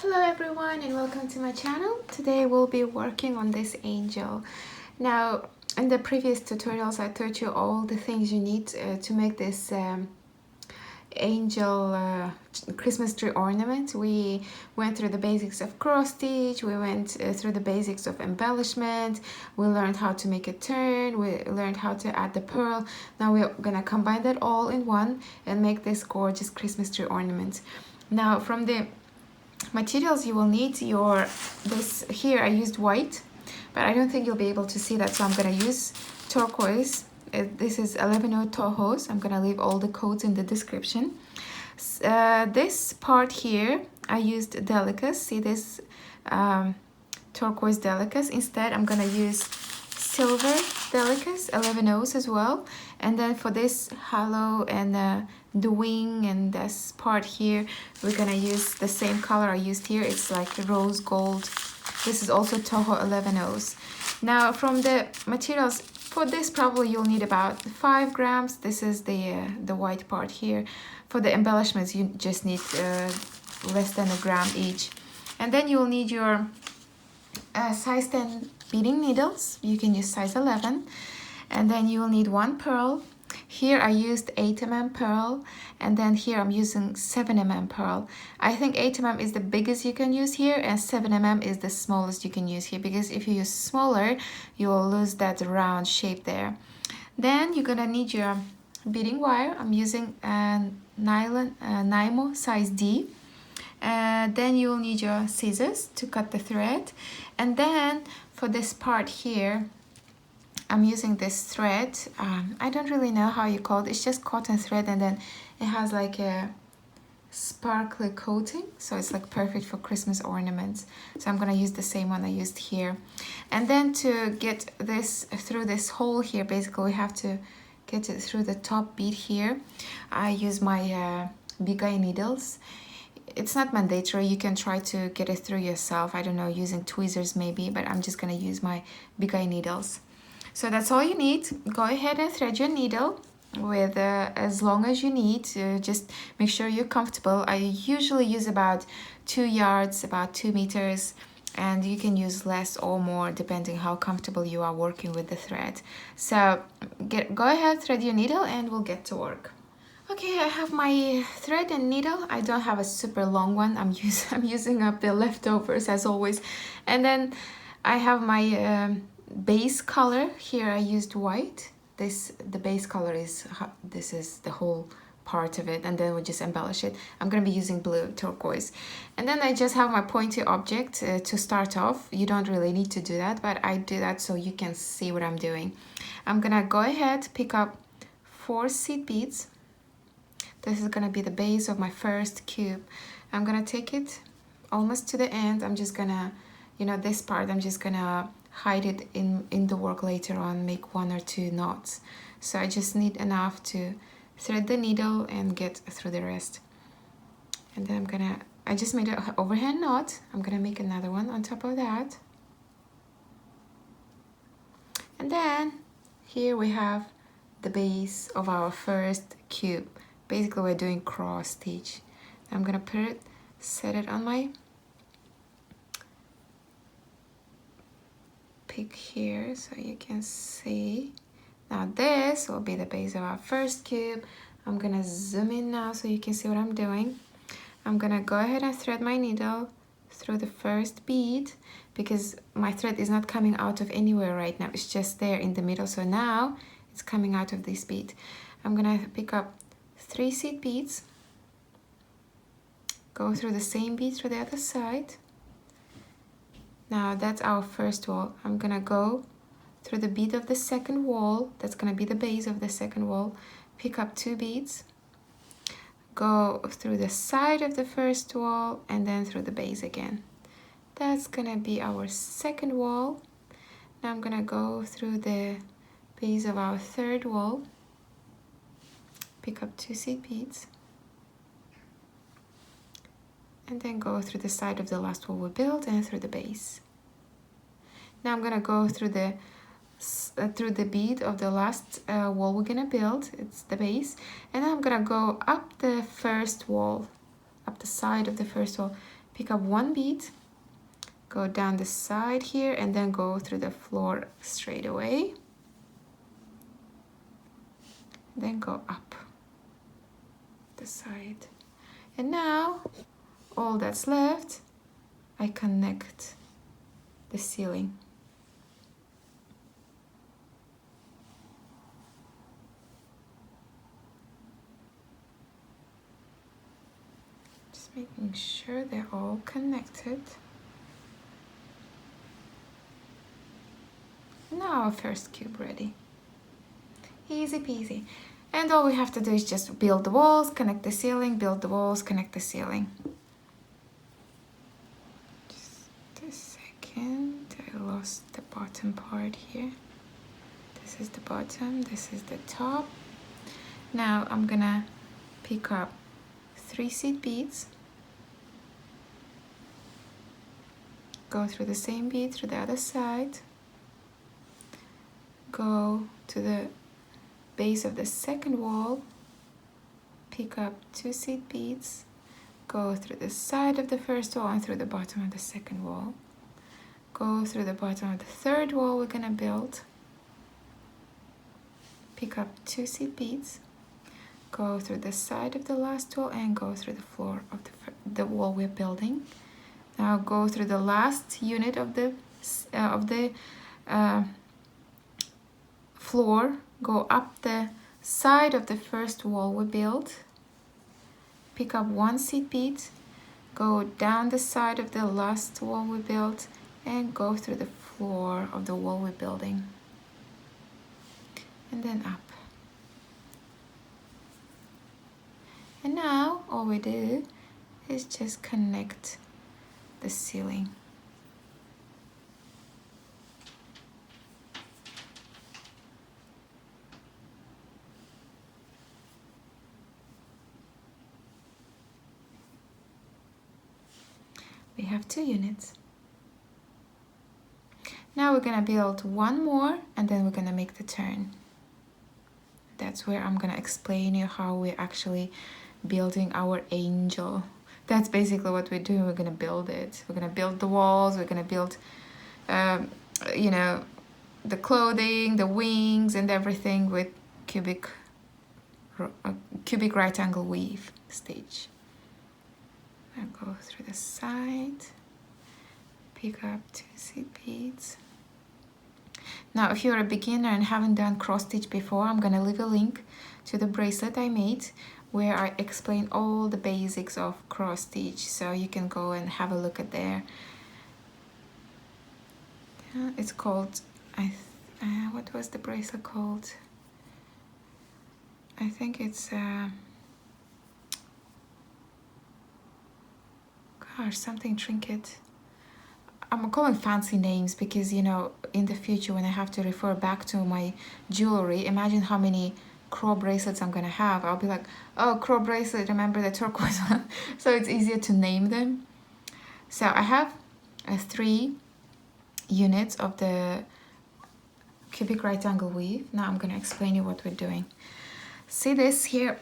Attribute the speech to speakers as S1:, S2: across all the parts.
S1: Hello everyone and welcome to my channel. Today we'll be working on this angel. Now in the previous tutorials I taught you all the things you need to make this angel Christmas tree ornament. We went through the basics of cross stitch, we went through the basics of embellishment, we learned how to make a turn, we learned how to add the pearl. Now we're gonna combine that all in one and make this gorgeous Christmas tree ornament. Now from the materials you will need this here I used white, but I don't think you'll be able to see that, so I'm gonna use turquoise. This is 11 Toho, so I'm gonna leave all the codes in the description. This part here I used delicas. See this turquoise delicas. Instead I'm gonna use silver delicas 11 as well. And then for this hollow and the wing and this part here, we're gonna use the same color I used here. It's like rose gold. This is also Toho 11 Now from the materials for this, probably you'll need about 5 grams. This is the white part here. For the embellishments you just need less than a gram each. And then you'll need your size 10 beading needles. You can use size 11. And then you will need 1 pearl. Here I used 8 mm pearl, and then here I'm using 7 mm pearl. I think 8 mm is the biggest you can use here, and 7 mm is the smallest you can use here, because if you use smaller you will lose that round shape there. Then you're gonna need your beading wire. I'm using Nymo size D. Then you'll need your scissors to cut the thread, and then for this part here I'm using this thread. I don't really know how you call it. It's just cotton thread, and then it has like a sparkly coating, so it's like perfect for Christmas ornaments. So I'm gonna use the same one I used here. And then to get this through this hole here, basically we have to get it through the top bead here. I use my big eye needles. It's not mandatory, you can try to get it through yourself, I don't know, using tweezers maybe, but I'm just gonna use my big eye needles. So that's all you need. Go ahead and thread your needle with as long as you need. Just make sure you're comfortable. I usually use about 2 yards, about 2 meters, and you can use less or more depending how comfortable you are working with the thread. So go ahead, thread your needle, and we'll get to work. Okay, I have my thread and needle. I don't have a super long one. I'm using up the leftovers as always. And then I have my base color. Here I used white. The base color is, this is the whole part of it, and then we just embellish it. I'm gonna be using blue turquoise. And then I just have my pointy object to start off. You don't really need to do that, but I do that so you can see what I'm doing. I'm gonna go ahead, pick up 4 seed beads. This is gonna be the base of my first cube. I'm gonna take it almost to the end. I'm just gonna, this part, I'm just gonna hide it in the work later on, make 1 or 2 knots. So I just need enough to thread the needle and get through the rest. And then I just made an overhand knot. I'm gonna make another one on top of that. And then here we have the base of our first cube. Basically we're doing cross stitch. I'm gonna put it, set it on my pick here so you can see. Now this will be the base of our first cube. I'm gonna zoom in now so you can see what I'm doing. I'm gonna go ahead and thread my needle through the first bead, because my thread is not coming out of anywhere right now, it's just there in the middle. So now it's coming out of this bead. I'm gonna pick up 3 seed beads, go through the same bead through the other side. Now that's our first wall. I'm gonna go through the bead of the second wall. That's gonna be the base of the second wall. Pick up 2 beads, go through the side of the first wall, and then through the base again. That's gonna be our second wall. Now I'm gonna go through the base of our third wall, pick up 2 seed beads, and then go through the side of the last wall we built and through the base. Now I'm gonna go through the bead of the last wall we're gonna build. It's the base, and then I'm gonna go up the first wall, up the side of the first wall, pick up one bead, go down the side here, and then go through the floor straight away. Then go up the side. And now all that's left, I connect the ceiling. Just making sure they're all connected. Now our first cube ready. Easy peasy. And all we have to do is just build the walls, connect the ceiling, build the walls, connect the ceiling. Just a second, I lost the bottom part here. This is the bottom, this is the top. Now I'm gonna pick up 3 seed beads, go through the same bead through the other side, go to the base of the second wall, pick up 2 seed beads, go through the side of the first wall and through the bottom of the second wall, go through the bottom of the third wall we're gonna build, pick up 2 seed beads, go through the side of the last wall and go through the floor of the wall we're building. Now go through the last unit of the floor, go up the side of the first wall we built, pick up 1 seed bead, go down the side of the last wall we built, and go through the floor of the wall we're building, and then up. And now all we do is just connect the ceiling. We have 2 units. Now we're gonna build 1 more and then we're gonna make the turn. That's where I'm gonna explain you how we're actually building our angel. That's basically what we're doing. We're gonna build it. We're gonna build the walls, we're gonna build you know, the clothing, the wings and everything with cubic right angle weave stitch. I'll go through the side, pick up 2 seed beads. Now if you're a beginner and haven't done cross stitch before, I'm gonna leave a link to the bracelet I made where I explain all the basics of cross stitch, so you can go and have a look at there. It's called, what was the bracelet called? I think it's gosh, something trinket. I'm calling fancy names because, you know, in the future when I have to refer back to my jewelry, imagine how many CRAW bracelets I'm gonna have. I'll be like, oh, CRAW bracelet, remember the turquoise one? So it's easier to name them. So I have 3 units of the cubic right angle weave. Now I'm gonna explain you what we're doing. See this here?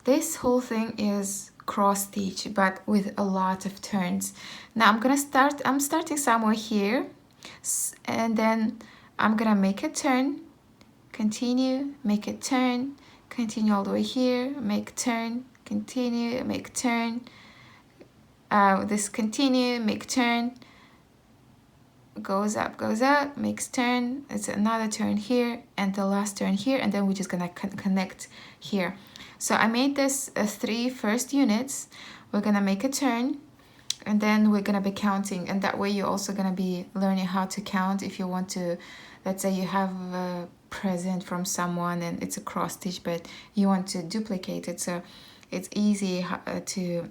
S1: This whole thing is cross stitch but with a lot of turns. Now I'm starting somewhere here and then I'm gonna make a turn, continue, make a turn, continue all the way here, make turn, continue, make turn, this continue, make turn, goes up, makes turn, it's another turn here and the last turn here, and then we're just gonna connect here. So I made this 3 first units. We're gonna make a turn and then we're gonna be counting, and that way you're also gonna be learning how to count if you want to, let's say you have a present from someone and it's a cross stitch but you want to duplicate it, so it's easy to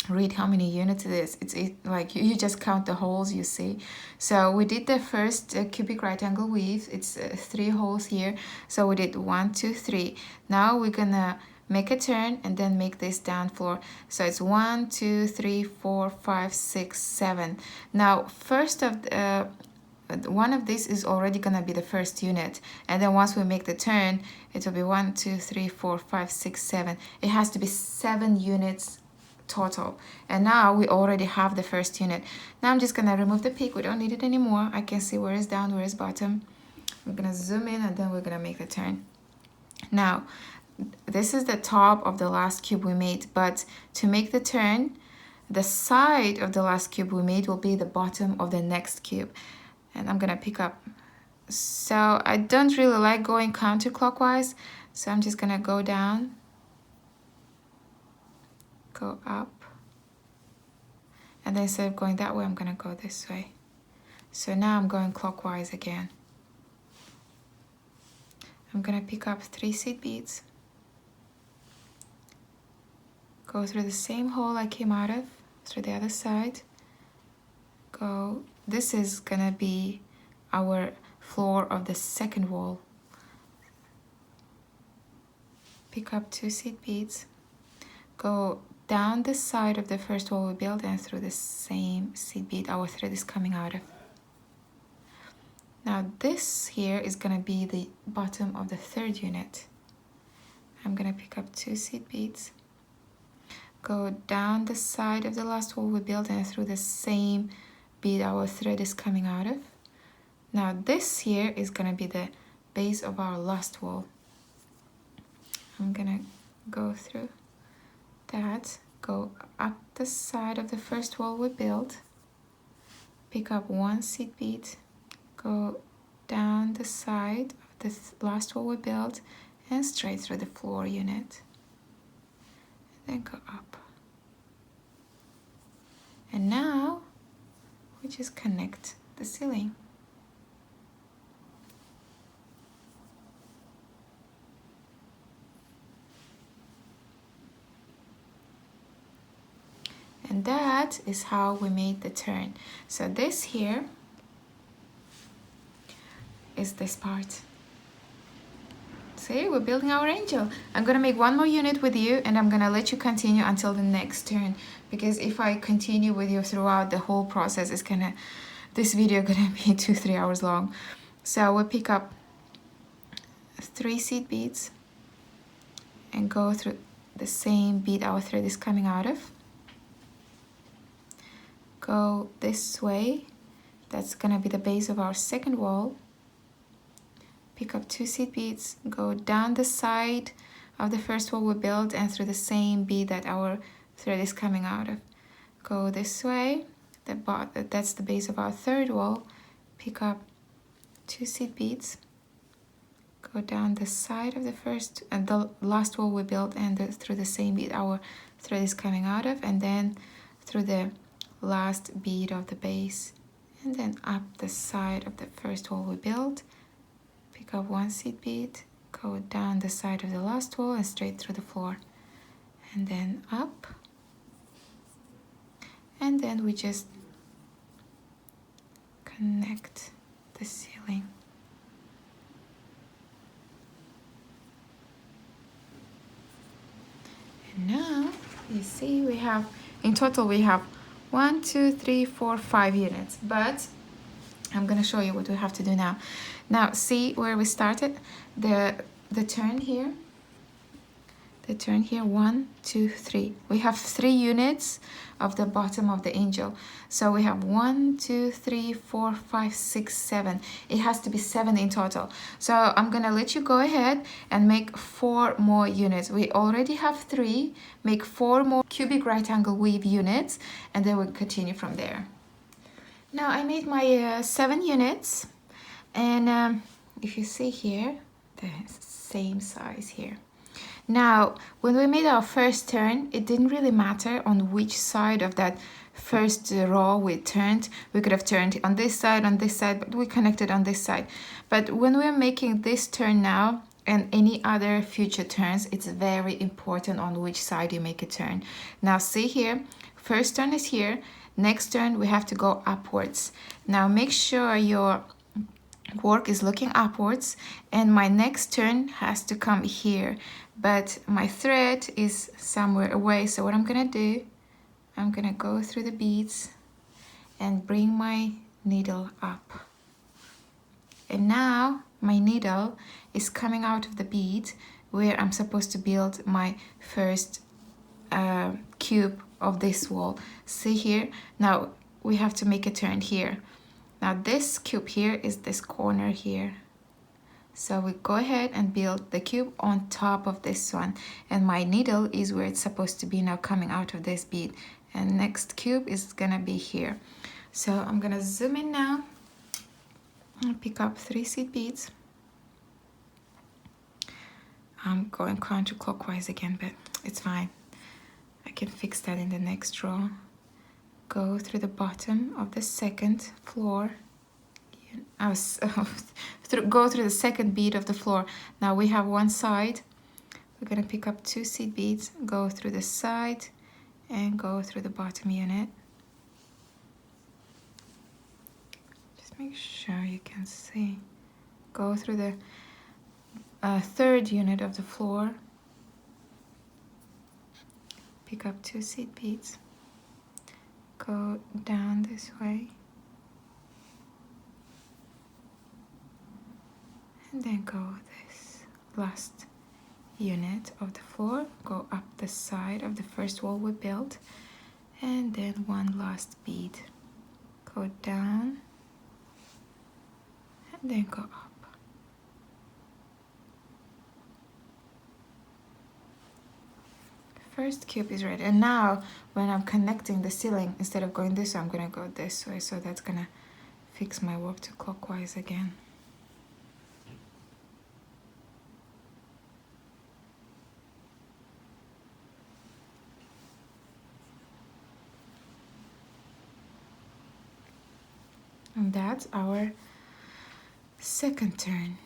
S1: read how many units it is. It's like you just count the holes you see. So we did the first cubic right angle weave. It's 3 holes here, so we did 1 2 3. Now we're gonna make a turn and then make this down floor, so it's 1 2 3 4 5 6 7. Now first of one of these is already gonna be the first unit, and then once we make the turn it will be 1 2 3 4 5 6 7. It has to be 7 units total. And now we already have the first unit. Now I'm just gonna remove the peak. We don't need it anymore. I can see where is down, where is bottom. We're gonna zoom in and then we're gonna make the turn. Now, this is the top of the last cube we made, but to make the turn, the side of the last cube we made will be the bottom of the next cube. And I'm gonna pick up. So I don't really like going counterclockwise, so I'm just gonna go down, go up, and then instead of going that way, I'm gonna go this way. So now I'm going clockwise again. I'm gonna pick up 3 seed beads, go through the same hole I came out of, through the other side, go, this is gonna be our floor of the second wall. Pick up 2 seed beads, go down the side of the first wall we built and through the same seed bead our thread is coming out of. Now this here is gonna be the bottom of the third unit. I'm gonna pick up 2 seed beads, go down the side of the last wall we built and through the same bead our thread is coming out of. Now this here is gonna be the base of our last wall. I'm gonna go through that, go up the side of the first wall we built, pick up 1 seed bead, go down the side of the last wall we built and straight through the floor unit, and then go up. And now we just connect the ceiling. And that is how we made the turn. So this here is this part. See, we're building our angel. I'm gonna make 1 more unit with you and I'm gonna let you continue until the next turn, because if I continue with you throughout the whole process, it's gonna, this video gonna be 2-3 hours long. So we'll pick up 3 seed beads and go through the same bead our thread is coming out of. Go this way, that's gonna be the base of our second wall. Pick up 2 seed beads, go down the side of the first wall we built and through the same bead that our thread is coming out of. Go this way, that's the base of our third wall. Pick up 2 seed beads, go down the side of the first and the last wall we built and through the same bead our thread is coming out of, and then through the last bead of the base, and then up the side of the first wall we built, pick up 1 seed bead, go down the side of the last wall and straight through the floor, and then up, and then we just connect the ceiling. And now you see we have, in total we have 1, 2, 3, 4, 5 units, but I'm gonna show you what we have to do now. Now see where we started, the turn here, the turn here, 1, 2, 3. We have 3 units of the bottom of the angel. So we have 1, 2, 3, 4, 5, 6, 7. It has to be 7 in total. So I'm gonna let you go ahead and make 4 more units. We already have 3. Make 4 more cubic right angle weave units, and then we'll continue from there. Now I made my 7 units, and if you see here, the same size here. Now, when we made our first turn, it didn't really matter on which side of that first row we turned. We could have turned on this side, but we connected on this side. But when we're making this turn now, and any other future turns, it's very important on which side you make a turn. Now see here, first turn is here, next turn we have to go upwards. Now make sure your work is looking upwards, and my next turn has to come here, but my thread is somewhere away. So what I'm gonna do, I'm gonna go through the beads and bring my needle up, and now my needle is coming out of the bead where I'm supposed to build my first cube of this wall. See here, now we have to make a turn here. Now this cube here is this corner here, so we go ahead and build the cube on top of this one, and my needle is where it's supposed to be now, coming out of this bead, and next cube is gonna be here. So I'm gonna zoom in now and pick up 3 seed beads. I'm going counterclockwise again, but it's fine. I can fix that in the next row. Go through the bottom of the second floor. Go through the second bead of the floor. Now we have one side. We're gonna pick up 2 seed beads, go through the side, and go through the bottom unit. Just make sure you can see. Go through the third unit of the floor. Pick up 2 seed beads. Go down this way. And then go this last unit of the floor. Go up the side of the first wall we built. And then one last bead. Go down. And then go up. First cube is ready, and now when I'm connecting the ceiling, instead of going this way, I'm gonna go this way, so that's gonna fix my work to clockwise again. And that's our second turn.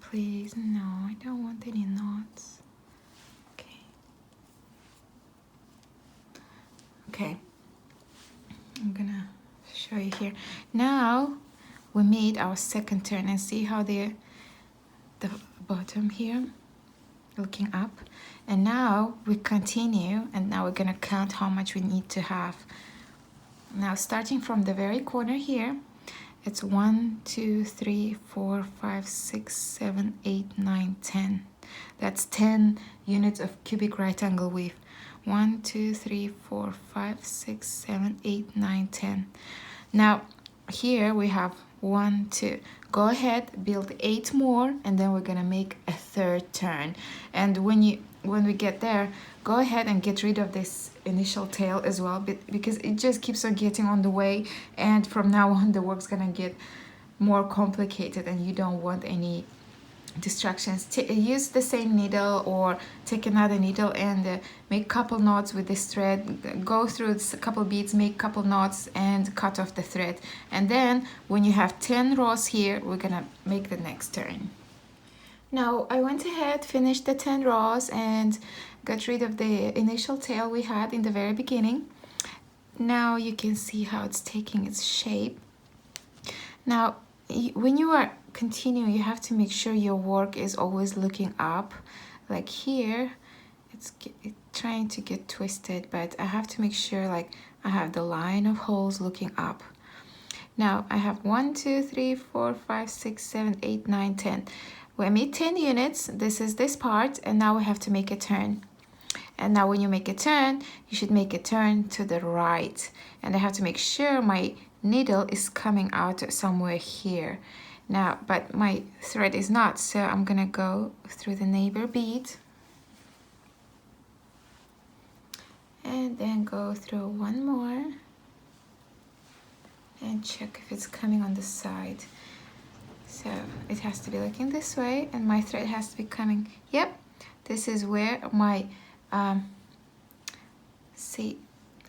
S1: Please, no, I don't want any knots. Okay, I'm gonna show you here. Now we made our second turn, and see how the bottom here looking up, and now we continue, and now we're gonna count how much we need to have. Now starting from the very corner here, it's 1, 2, 3, 4, 5, 6, 7, 8, 9, 10. That's 10 units of cubic right angle weave. 1, 2, 3, 4, 5, 6, 7, 8, 9, 10. Now here we have 1, 2. Go ahead, build 8 more, and then we're gonna make a third turn. And when we get there, go ahead and get rid of this initial tail as well, because it just keeps on getting on the way, and from now on the work's gonna get more complicated, and you don't want any distractions. Use the same needle, or take another needle and make couple knots with this thread. Go through a couple beads, make couple knots, and cut off the thread. And then when you have 10 rows here, we're gonna make the next turn. Now I went ahead, finished the 10 rows, and got rid of the initial tail we had in the very beginning. Now you can see how it's taking its shape. Now when you are continuing, you have to make sure your work is always looking up. Like here, it's trying to get twisted, but I have to make sure like I have the line of holes looking up. Now I have 1, 2, 3, 4, 5, 6, 7, 8, 9, 10. We made 10 units. This is this part, and now we have to make a turn. And now when you make a turn, you should make a turn to the right. And I have to make sure my needle is coming out somewhere here. Now, but my thread is not, so I'm gonna go through the neighbor bead. And then go through one more. And check if it's coming on the side. So it has to be looking this way, and my thread has to be coming, yep, this is where my, see,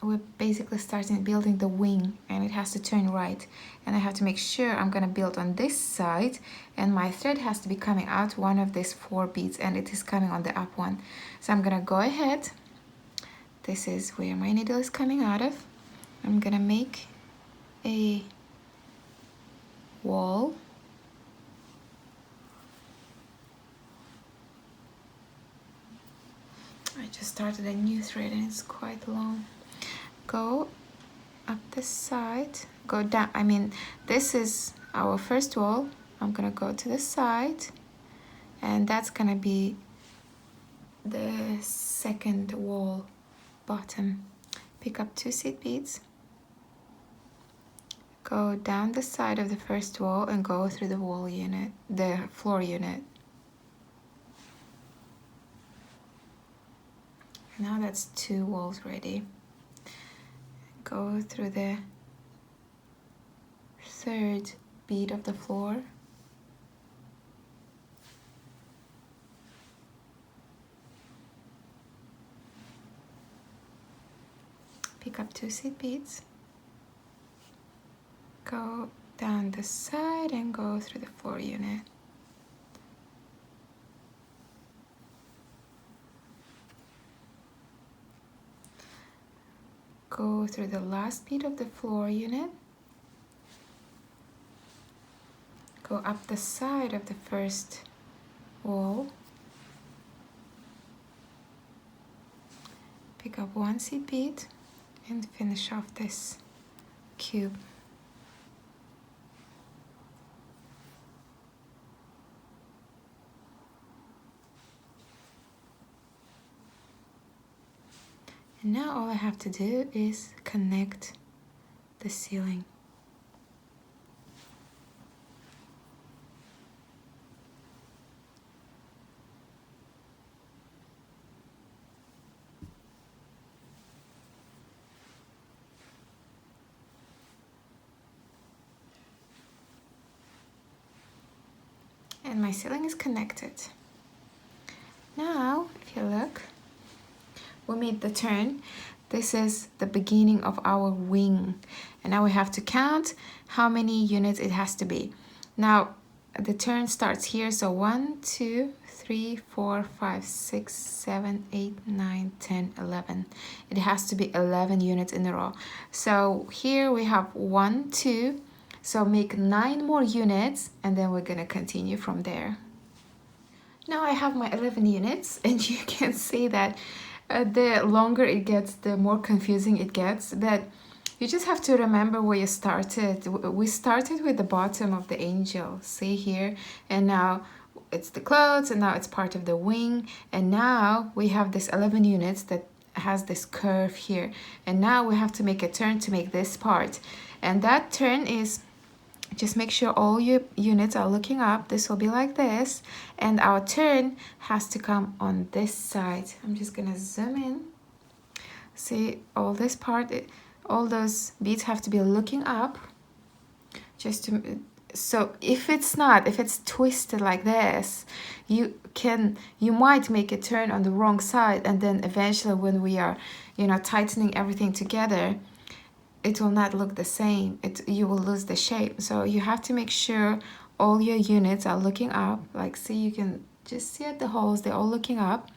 S1: we're basically starting building the wing, and it has to turn right, and I have to make sure I'm gonna build on this side, and my thread has to be coming out one of these 4 beads, and it is coming on the up one. So I'm gonna go ahead, this is where my needle is coming out of. I'm gonna make a wall. I just started a new thread and it's quite long. Go up this side, go down. I mean, this is our first wall. I'm gonna go to the side, and that's gonna be the second wall bottom. Pick up 2 seed beads, go down the side of the first wall and go through the wall unit, the floor unit. Now that's 2 walls ready. Go through the third bead of the floor. Pick up 2 seed beads. Go down the side and go through the floor unit. Go through the last bead of the floor unit. Go up the side of the first wall. Pick up 1 seed bead and finish off this cube. And now all I have to do is connect the ceiling. And my ceiling is connected. Now, if you look, we made the turn. This is the beginning of our wing. And now we have to count how many units it has to be. Now, the turn starts here. So 1, 2, 3, 4, 5, 6, 7, 8, 9, 10, 11. It has to be 11 units in a row. So here we have 1, 2. So make 9 more units and then we're gonna continue from there. Now I have my 11 units and you can see that the longer it gets, the more confusing it gets. But you just have to remember where you started. We started with the bottom of the angel, see here, and now it's the clothes, and now it's part of the wing, and now we have this 11 units that has this curve here, and now we have to make a turn to make this part. And that turn is, just make sure all your units are looking up. This will be like this, and our turn has to come on this side. I'm just gonna zoom in. See, all this part, all those beads have to be looking up. Just to, so if it's twisted like this, you might make a turn on the wrong side, and then eventually when we are, tightening everything together, it will not look the same. You will lose the shape. So you have to make sure all your units are looking up. Like, see, you can just see at the holes, they're all looking up.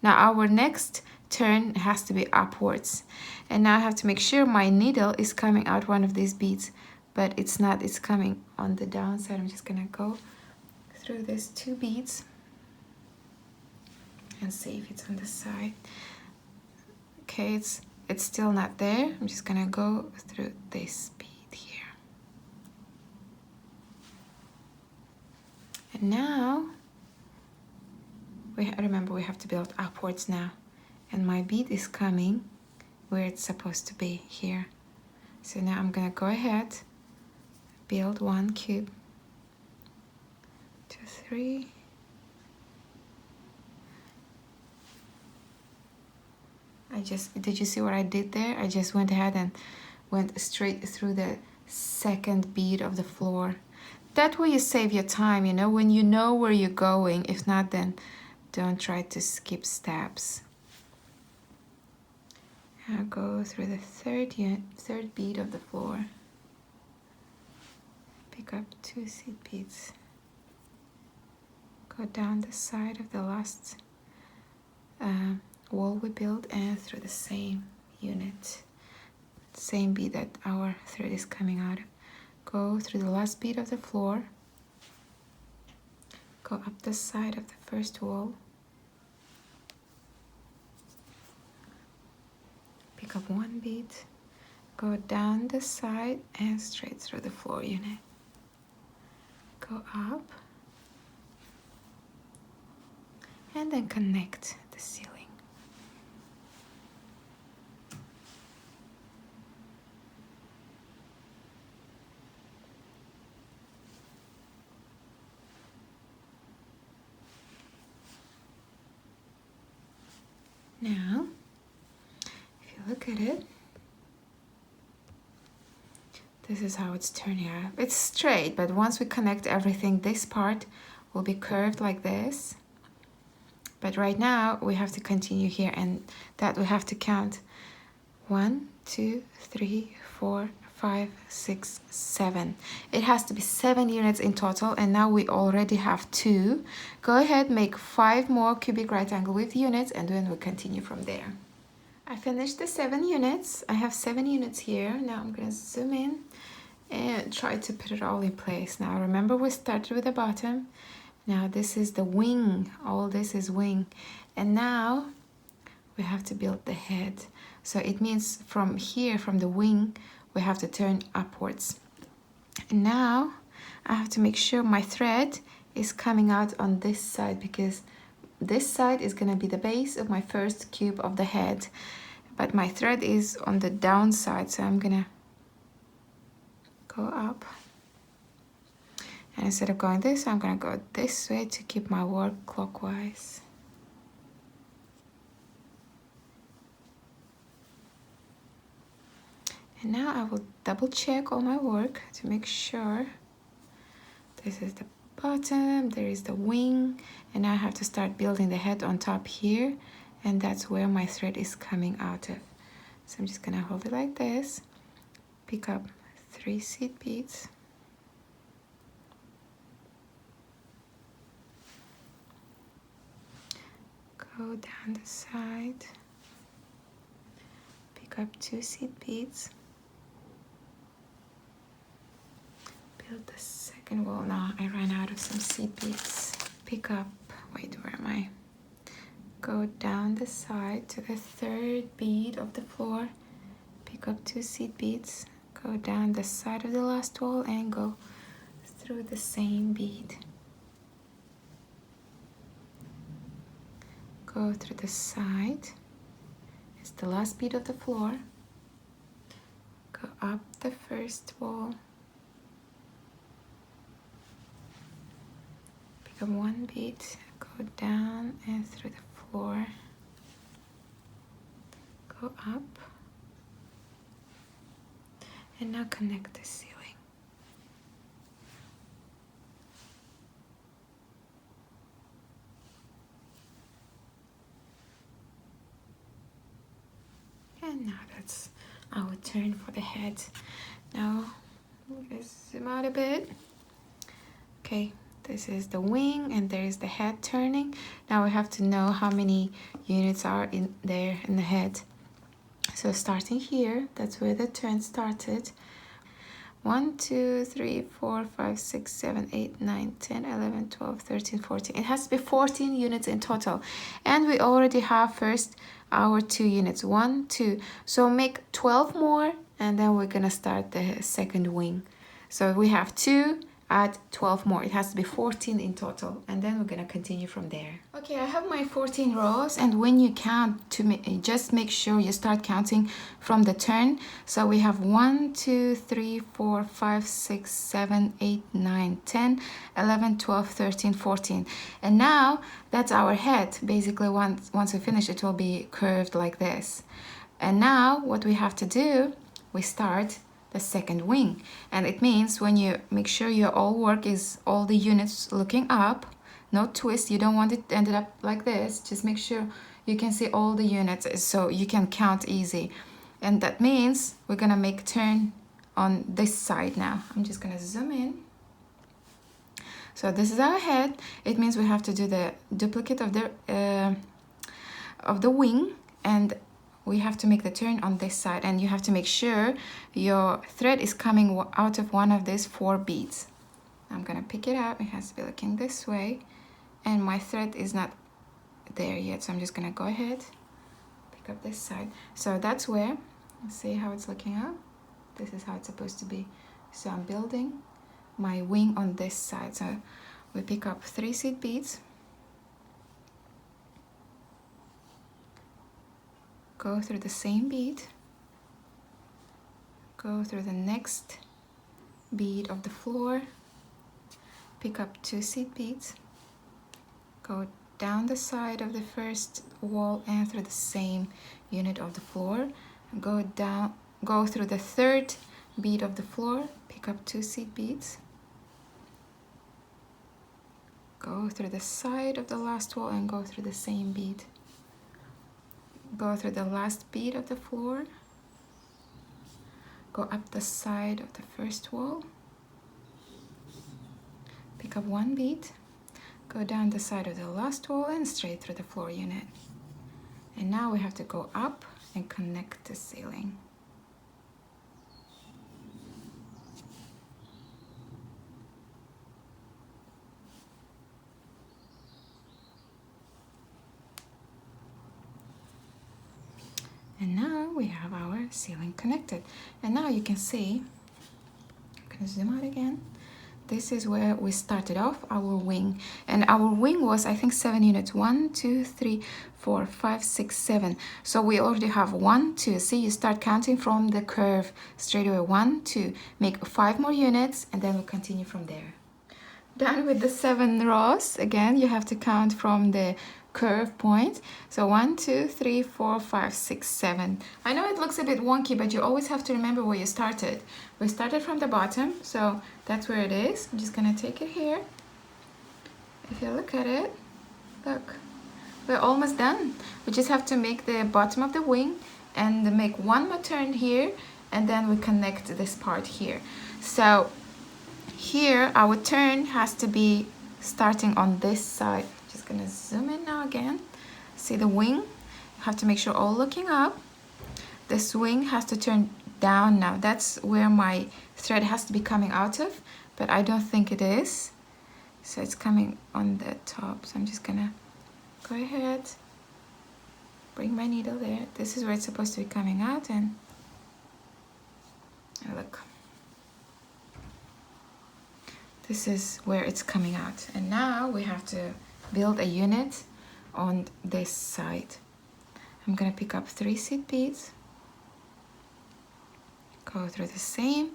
S1: Now our next turn has to be upwards. And now I have to make sure my needle is coming out one of these beads, but it's not, it's coming on the downside. I'm just gonna go through these 2 beads and see if it's on the side. Okay, it's still not there. I'm just gonna go through this bead here. And now, remember we have to build upwards now. And my bead is coming where it's supposed to be, here. So now I'm gonna go ahead, build 1 cube, 2, 3. Did you see what I did there? I just went ahead and went straight through the second bead of the floor. That way you save your time, when you know where you're going. If not, then don't try to skip steps. Now go through the third bead of the floor. Pick up 2 seed beads. Go down the side of the last wall we built and through the same unit, same bead that our thread is coming out of. Go through the last bead of the floor, go up the side of the first wall, pick up 1 bead, go down the side and straight through the floor unit, go up, and then connect the ceiling. Now, if you look at it, this is how it's turning out. It's straight, but once we connect everything, this part will be curved like this. But right now, we have to continue here, and that we have to count 1, 2, 3, 4, 5, 6, 7. It has to be 7 units in total, and now we already have 2. Go ahead, make 5 more cubic right angle width units, and then we'll continue from there. I finished the 7 units. I have 7 units here. Now I'm gonna zoom in and try to put it all in place. Now remember, we started with the bottom. Now this is the wing. All this is wing. And now we have to build the head. So it means from here, from the wing, we have to turn upwards. And now I have to make sure my thread is coming out on this side, because this side is going to be the base of my first cube of the head, but my thread is on the down side, so I'm gonna go up, and instead of going this, I'm gonna go this way to keep my work clockwise. And now I will double check all my work to make sure. This is the bottom, there is the wing, and I have to start building the head on top here, and that's where my thread is coming out of. So I'm just gonna hold it like this, pick up 3 seed beads, go down the side, pick up 2 seed beads, build the second wall. Now I ran out of some seed beads. Pick up, wait, where am I? Go down the side to the 3rd bead of the floor, pick up 2 seed beads, go down the side of the last wall and go through the same bead. Go through the side, it's the last bead of the floor, go up the 1st wall, pick up 1 bead, go down and through the floor, go up, and now connect the ceiling. And now that's our turn for the head. Now let's zoom out a bit. Okay, this is the wing and there is the head turning. Now we have to know how many units are in there in the head. So starting here, that's where the turn started. 1, 2, 3, 4, 5, 6, 7, 8, 9, 10, 11, 12, 13, 14. It has to be 14 units in total. And we already have first our 2 units. 1, 2. So make 12 more, and then we're gonna start the second wing. So we have 2, add 12 more. It has to be 14 in total, and then we're gonna continue from there. Okay, I have my 14 rows, and when you count, just make sure you start counting from the turn. So we have 1, 2, 3, 4, 5, 6, 7, 8, 9, 10, 11, 12, 13, 14. And now that's our head. Basically, once we finish, it will be curved like this. And now what we have to do, we start the second wing, and it means when you make sure your all work is all the units looking up, no twist. You don't want it ended up like this. Just make sure you can see all the units so you can count easy. And that means we're gonna make turn on this side. Now I'm just gonna zoom in. So this is our head. It means we have to do the duplicate of the wing, and we have to make the turn on this side, and you have to make sure your thread is coming out of one of these 4 beads. I'm gonna pick it up. It has to be looking this way, and my thread is not there yet, so I'm just gonna go ahead, pick up this side. So that's where, see how it's looking out? This is how it's supposed to be. So I'm building my wing on this side. So we pick up 3 seed beads, go through the same bead, go through the next bead of the floor, pick up 2 seed beads, go down the side of the first wall and through the same unit of the floor, go down, go through the third bead of the floor, pick up 2 seed beads, go through the side of the last wall and go through the same bead, go through the last bead of the floor, go up the side of the first wall, pick up 1 bead, go down the side of the last wall and straight through the floor unit. And now we have to go up and connect the ceiling. And now we have our ceiling connected. And now you can see, I'm gonna zoom out again. This is where we started off our wing. And our wing was, I think, 7 units. 1, 2, 3, 4, 5, 6, 7. So we already have 1, 2. See, you start counting from the curve straight away. 1, 2. Make 5 more units and then we continue from there. Done with the 7 rows. Again, you have to count from the curve point. So 1, 2, 3, 4, 5, 6, 7. I know it looks a bit wonky, but you always have to remember where you started. We started from the bottom, so that's where it is. I'm just gonna take it here. If you look at it, look, we're almost done. We just have to make the bottom of the wing and make 1 more turn here, and then we connect this part here. So here our turn has to be starting on this side. Just gonna zoom in now again. See the wing? You have to make sure all looking up. This wing has to turn down now. That's where my thread has to be coming out of, but I don't think it is. So it's coming on the top. So I'm just gonna go ahead, bring my needle there. This is where it's supposed to be coming out, and look. This is where it's coming out. And now we have to build a unit on this side. I'm gonna pick up 3 seed beads, go through the same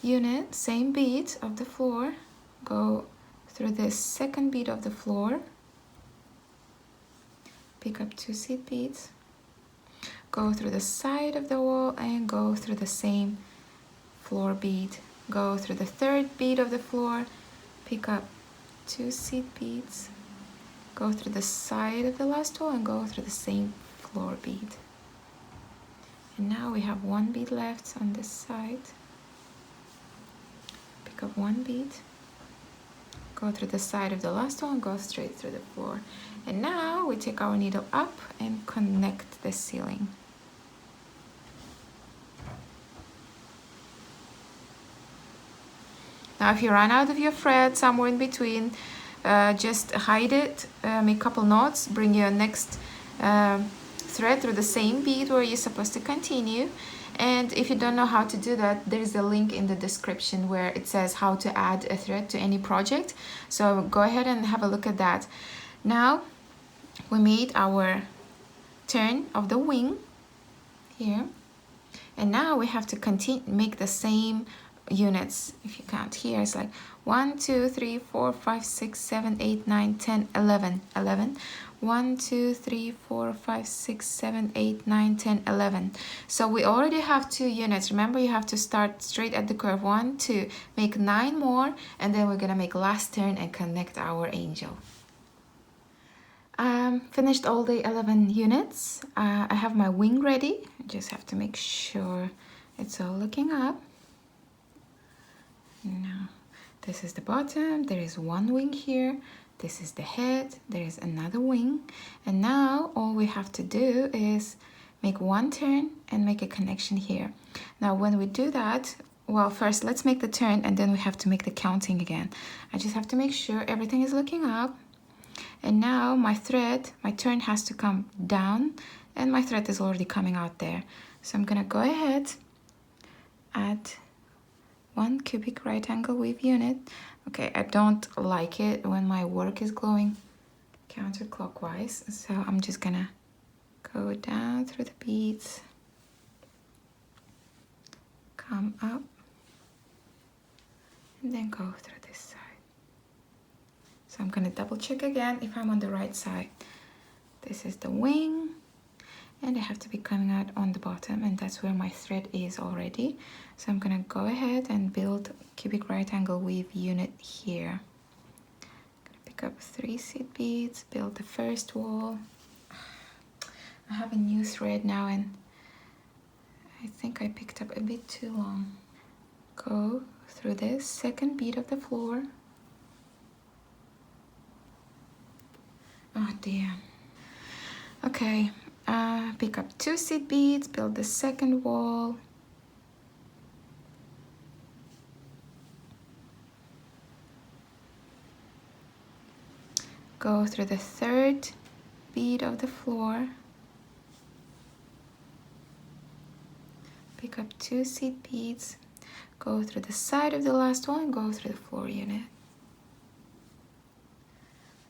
S1: unit, same bead of the floor, go through the second bead of the floor, pick up 2 seed beads, go through the side of the wall and go through the same floor bead, go through the third bead of the floor, pick up 2 seed beads, go through the side of the last wall and go through the same floor bead. And now we have 1 bead left on this side. Pick up 1 bead, go through the side of the last one, go straight through the floor. And now we take our needle up and connect the ceiling. Now if you run out of your thread somewhere in between, just hide it, make a couple knots, bring your next thread through the same bead where you're supposed to continue. And if you don't know how to do that, there's a link in the description where it says how to add a thread to any project. So go ahead and have a look at that. Now we made our turn of the wing here, and now we have to continue make the same units. If you count here, it's like 1, 2, 3, 4, 5, 6, 7, 8, 9, 10, 11, 11. 1, 2, 3, 4, 5, 6, 7, 8, 9, 10, 11. So we already have 2 units. Remember, you have to start straight at the curve. 1, 2, make 9 more, and then we're gonna make last turn and connect our angel. Finished all the 11 units. I have my wing ready. I just have to make sure it's all looking up. Now, this is the bottom. There is 1 wing here. This is the head. There is another wing. And now all we have to do is make 1 turn and make a connection here. Now, when we do that, well, first let's make the turn and then we have to make the counting again. I just have to make sure everything is looking up. And now my thread, my turn has to come down, and my thread is already coming out there. So I'm gonna go ahead, add 1 cubic right angle weave unit. Okay, I don't like it when my work is going counterclockwise, so I'm just gonna go Go down through the beads, come up, and then go through this side. So I'm gonna double check again if I'm on the right side. This is the wing, and I have to be coming out on the bottom, and that's where my thread is already. So I'm gonna go ahead and build cubic right angle weave unit here. Pick up 3 seed beads, build the first wall. I have a new thread now, and I think I picked up a bit too long. Go through this second bead of the floor. Oh dear. Okay, pick up 2 seed beads, build the second wall. Go through the third bead of the floor. Pick up 2 seed beads, go through the side of the last one, and go through the floor unit.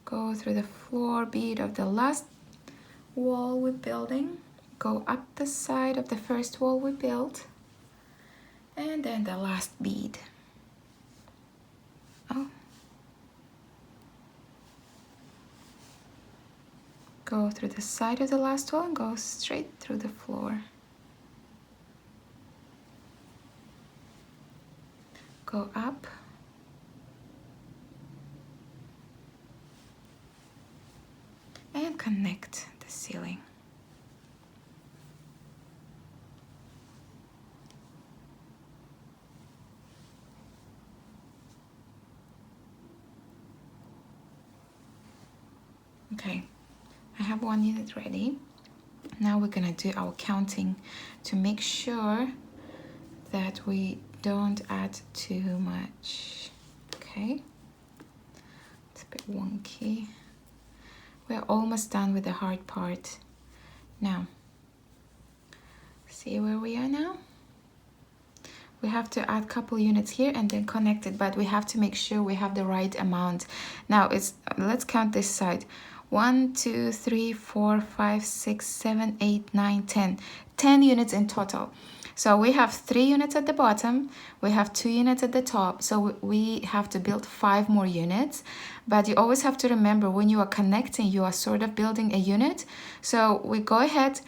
S1: Go through the floor bead of the last wall we're building, go up the side of the first wall we built, and then the last bead. Oh. Go through the side of the last wall and go straight through the floor. Go up. And connect the ceiling. Okay, I have 1 unit ready. Now we're gonna do our counting to make sure that we don't add too much. Okay, it's a bit wonky. We're almost done with the hard part. Now, see where we are now? We have to add a couple units here and then connect it, but we have to make sure we have the right amount. Now let's count this side. 1, 2, 3, 4, 5, 6, 7, 8, 9, 10. 10 units in total. So we have 3 units at the bottom, we have 2 units at the top, so we have to build 5 more units. But you always have to remember, when you are connecting, you are sort of building a unit. So we go ahead,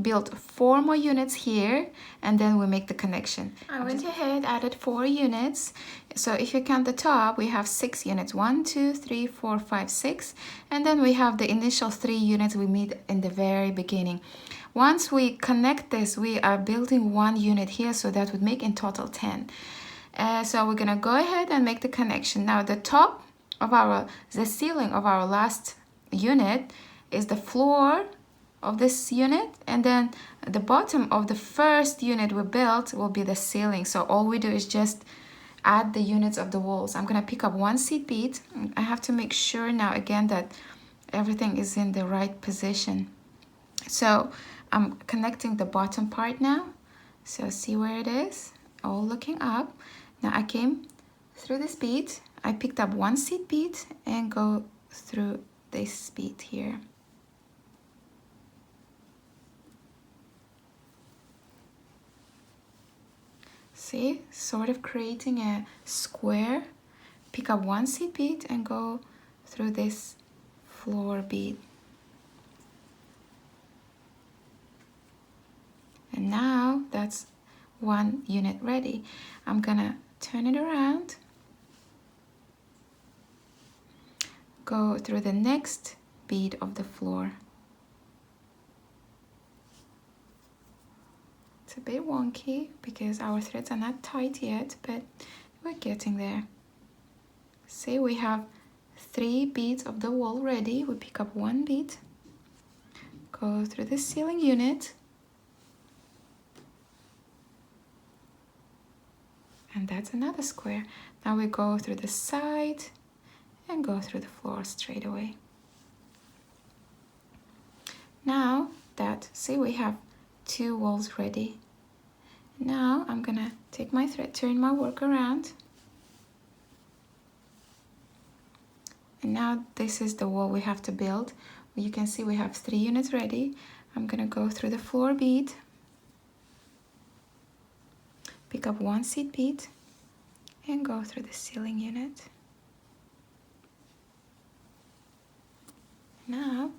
S1: build 4 more units here, and then we make the connection. I went ahead, added 4 units. So if you count the top, we have 6 units. 1, 2, 3, 4, 5, 6. And then we have the initial 3 units we made in the very beginning. Once we connect this, we are building 1 unit here, so that would make in total 10. So we're gonna go ahead and make the connection. Now the top of the ceiling of our last unit is the floor of this unit, and then the bottom of the first unit we built will be the ceiling. So all we do is just add the units of the walls. I'm gonna pick up 1 seed bead. I have to make sure now again that everything is in the right position. So I'm connecting the bottom part now. So see where it is, all looking up. Now I came through this bead, I picked up 1 seed bead and go through this bead here. See, sort of creating a square. Pick up 1 seed bead and go through this floor bead. And now that's 1 unit ready. I'm gonna turn it around, go through the next bead of the floor. It's a bit wonky because our threads are not tight yet, but we're getting there. See, we have 3 beads of the wall ready. We pick up 1 bead, go through the ceiling unit, and that's another square. Now we go through the side and go through the floor straight away. Now that, see, we have 2 walls ready. Now I'm gonna take my thread, turn my work around. And now this is the wall we have to build. You can see we have 3 units ready. I'm gonna go through the floor bead, pick up one seed bead, and go through the ceiling unit. Now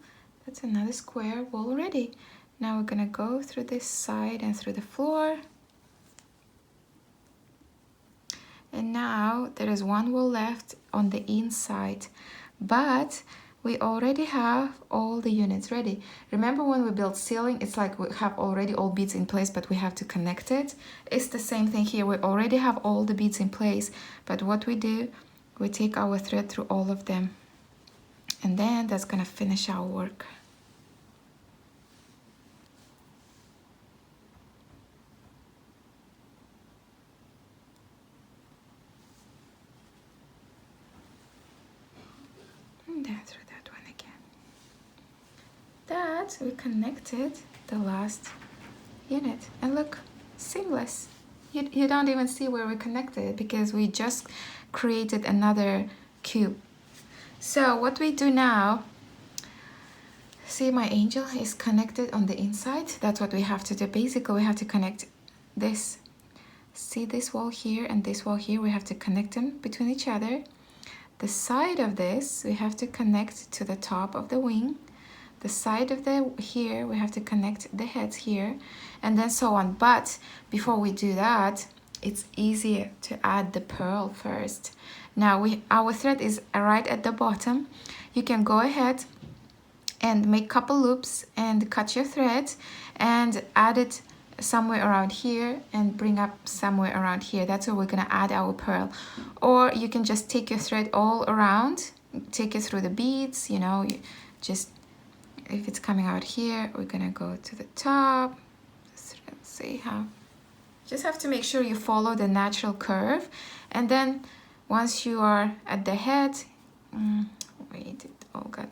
S1: that's another square wall ready. Now we're gonna go through this side and through the floor. And now there is one wall left on the inside, but we already have all the units ready. Remember when we built ceiling, it's like we have already all beads in place, but we have to connect it. It's the same thing here. We already have all the beads in place, but what we do, we take our thread through all of them. And then that's gonna finish our work. And then through that one again. That we connected the last unit. And look, seamless. You don't even see where we connected it because we just created another cube. So what we do now, see my angel is connected on the inside. That's what we have to do. Basically, we have to connect this. See this wall here and this wall here, we have to connect them between each other. The side of this, we have to connect to the top of the wing. The side of the here, we have to connect the heads here, and then so on. But before we do that, it's easier to add the pearl first. Now our thread is right at the bottom. You can go ahead and make couple loops and cut your thread and add it somewhere around here and bring up somewhere around here. That's where we're gonna add our pearl. Or you can just take your thread all around, take it through the beads, you know, just if it's coming out here, we're gonna go to the top. Let's see how. Just have to make sure you follow the natural curve, and then once you are at the head, wait, it all got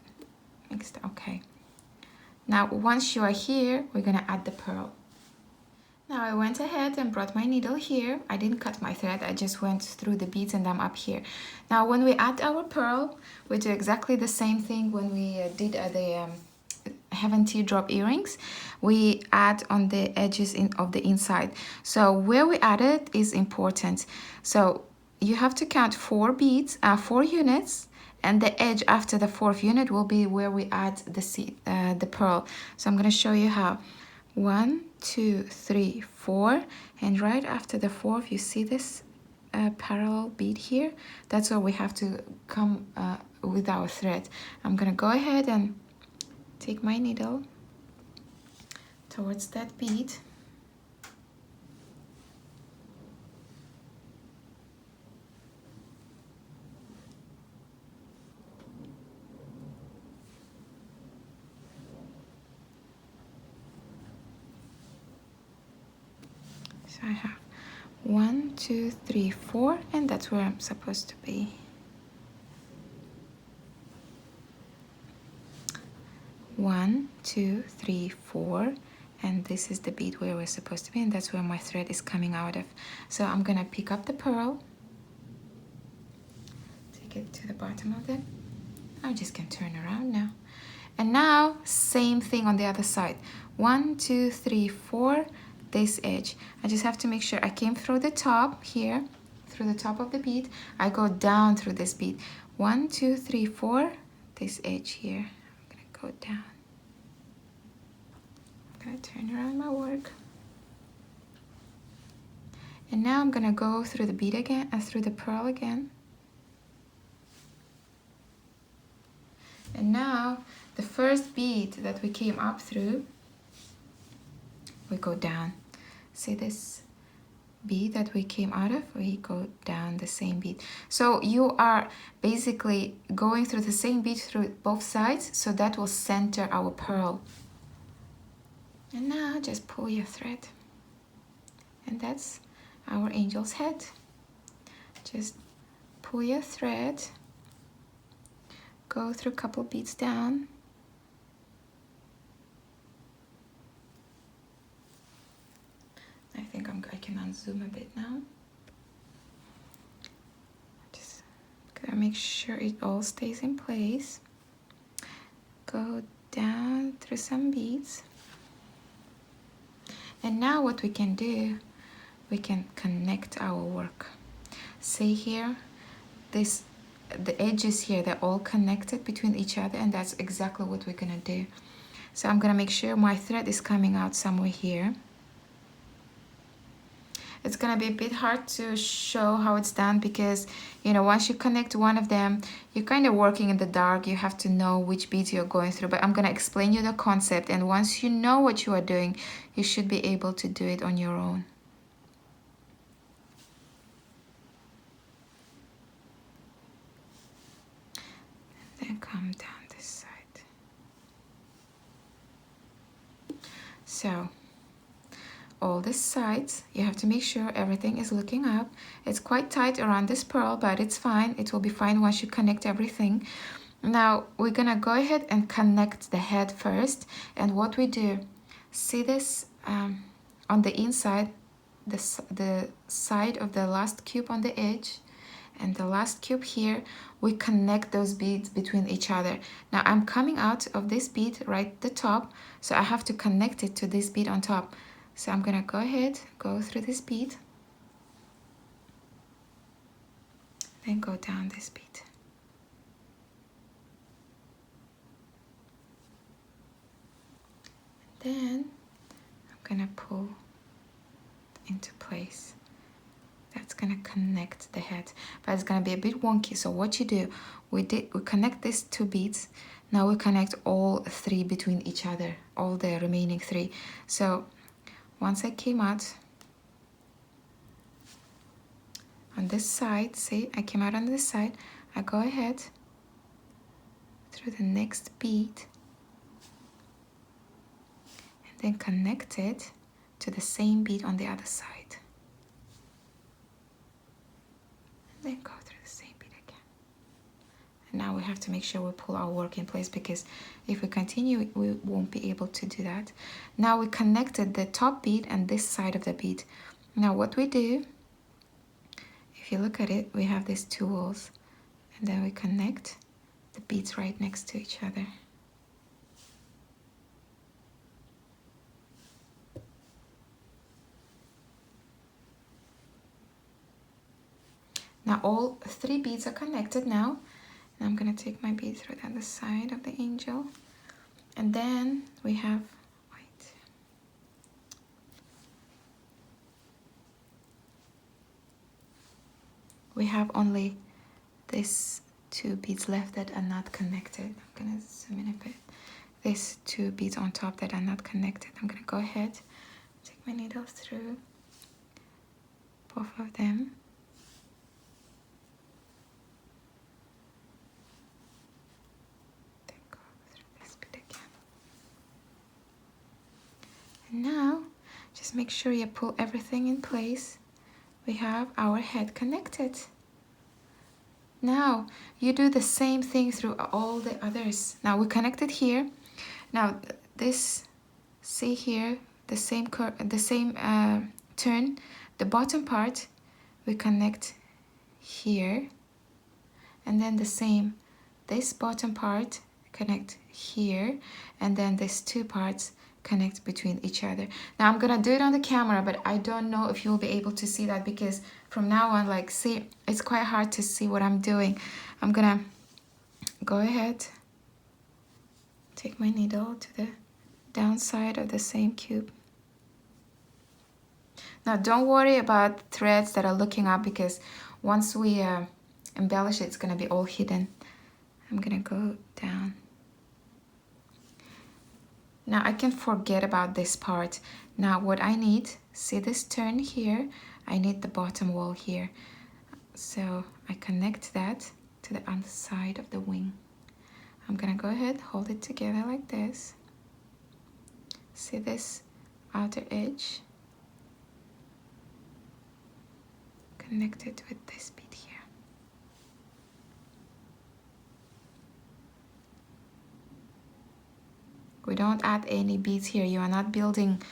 S1: mixed. Okay. Now once you are here, we're gonna add the pearl. Now I went ahead and brought my needle here. I didn't cut my thread, I just went through the beads and I'm up here. Now when we add our pearl, we do exactly the same thing when we did the Heaven Teardrop earrings. We add on the edges of the inside. So where we add it is important. So you have to count 4 beads, 4 units, and the edge after the 4th unit will be where we add the pearl. So I'm going to show you how. 1, 2, 3, 4, and right after the 4th, you see this parallel bead here. That's where we have to come with our thread. I'm going to go ahead and take my needle towards that bead. So I have 1, 2, 3, 4, and that's where I'm supposed to be. 1, 2, 3, 4, and this is the bead where we're supposed to be, and that's where my thread is coming out of. So I'm gonna pick up the pearl, take it to the bottom of it. I just can turn around now. And now same thing on the other side. 1, 2, 3, 4, this edge. I just have to make sure I came through the top here, through the top of the bead. I go down through this bead. 1, 2, 3, 4, this edge here. Go down. I'm gonna turn around my work. And now I'm gonna go through the bead again, through the pearl again. And now the first bead that we came up through, we go down. See this bead that we came out of, we go down the same bead. So you are basically going through the same bead through both sides, so that will center our pearl. And now just pull your thread, and that's our angel's head. Just pull your thread, go through a couple beads down, I think I can unzoom a bit now. Just gotta make sure it all stays in place. Go down through some beads. And now what we can do, we can connect our work. See here, the edges here, they're all connected between each other, and that's exactly what we're gonna do. So I'm gonna make sure my thread is coming out somewhere here. It's gonna be a bit hard to show how it's done because, you know, once you connect one of them, you're kind of working in the dark. You have to know which beads you're going through, but I'm gonna explain you the concept, and once you know what you are doing, you should be able to do it on your own. Then come down this side. So all these sides, you have to make sure everything is looking up. It's quite tight around this pearl, but it's fine. It will be fine once you connect everything. Now we're gonna go ahead and connect the head first. And what we do, see this on the inside, the side of the last cube on the edge, and the last cube here, we connect those beads between each other. Now I'm coming out of this bead right at the top, so I have to connect it to this bead on top. So I'm gonna go ahead, go through this bead, then go down this bead. Then I'm gonna pull into place. That's gonna connect the head, but it's gonna be a bit wonky. So what you do, we connect these two beads. Now we connect all three between each other, all the remaining three. So once I came out on this side, see, I came out on this side, I go ahead through the next bead and then connect it to the same bead on the other side. Then go through the same bead again. And now we have to make sure we pull our work in place, because if we continue, we won't be able to do that. Now we connected the top bead and this side of the bead. Now what we do, if you look at it, we have these two walls, and then we connect the beads right next to each other. Now all three beads are connected now. And I'm gonna take my bead through the other side of the angel. And then we have white. We have only these two beads left that are not connected. I'm gonna zoom in a bit. These two beads on top that are not connected. I'm gonna go ahead, take my needle through both of them. Now, just make sure you pull everything in place. We have our head connected. Now, you do the same thing through all the others. Now, we connected here. Now, this, see here, the same turn. The bottom part, we connect here. And then the same, this bottom part, connect here. And then these two parts, connect between each other. Now I'm gonna do it on the camera, but I don't know if you'll be able to see that, because from now on, like, see, it's quite hard to see what I'm doing. I'm gonna go ahead, take my needle to the downside of the same cube. Now don't worry about threads that are looking up, because once we embellish it, it's gonna be all hidden. I'm gonna go down. Now I can forget about this part. Now what I need, see this turn here, I need the bottom wall here. So I connect that to the underside of the wing. I'm gonna go ahead, hold it together like this. See this outer edge? Connect it with this bead here. We don't add any beads here. You are not building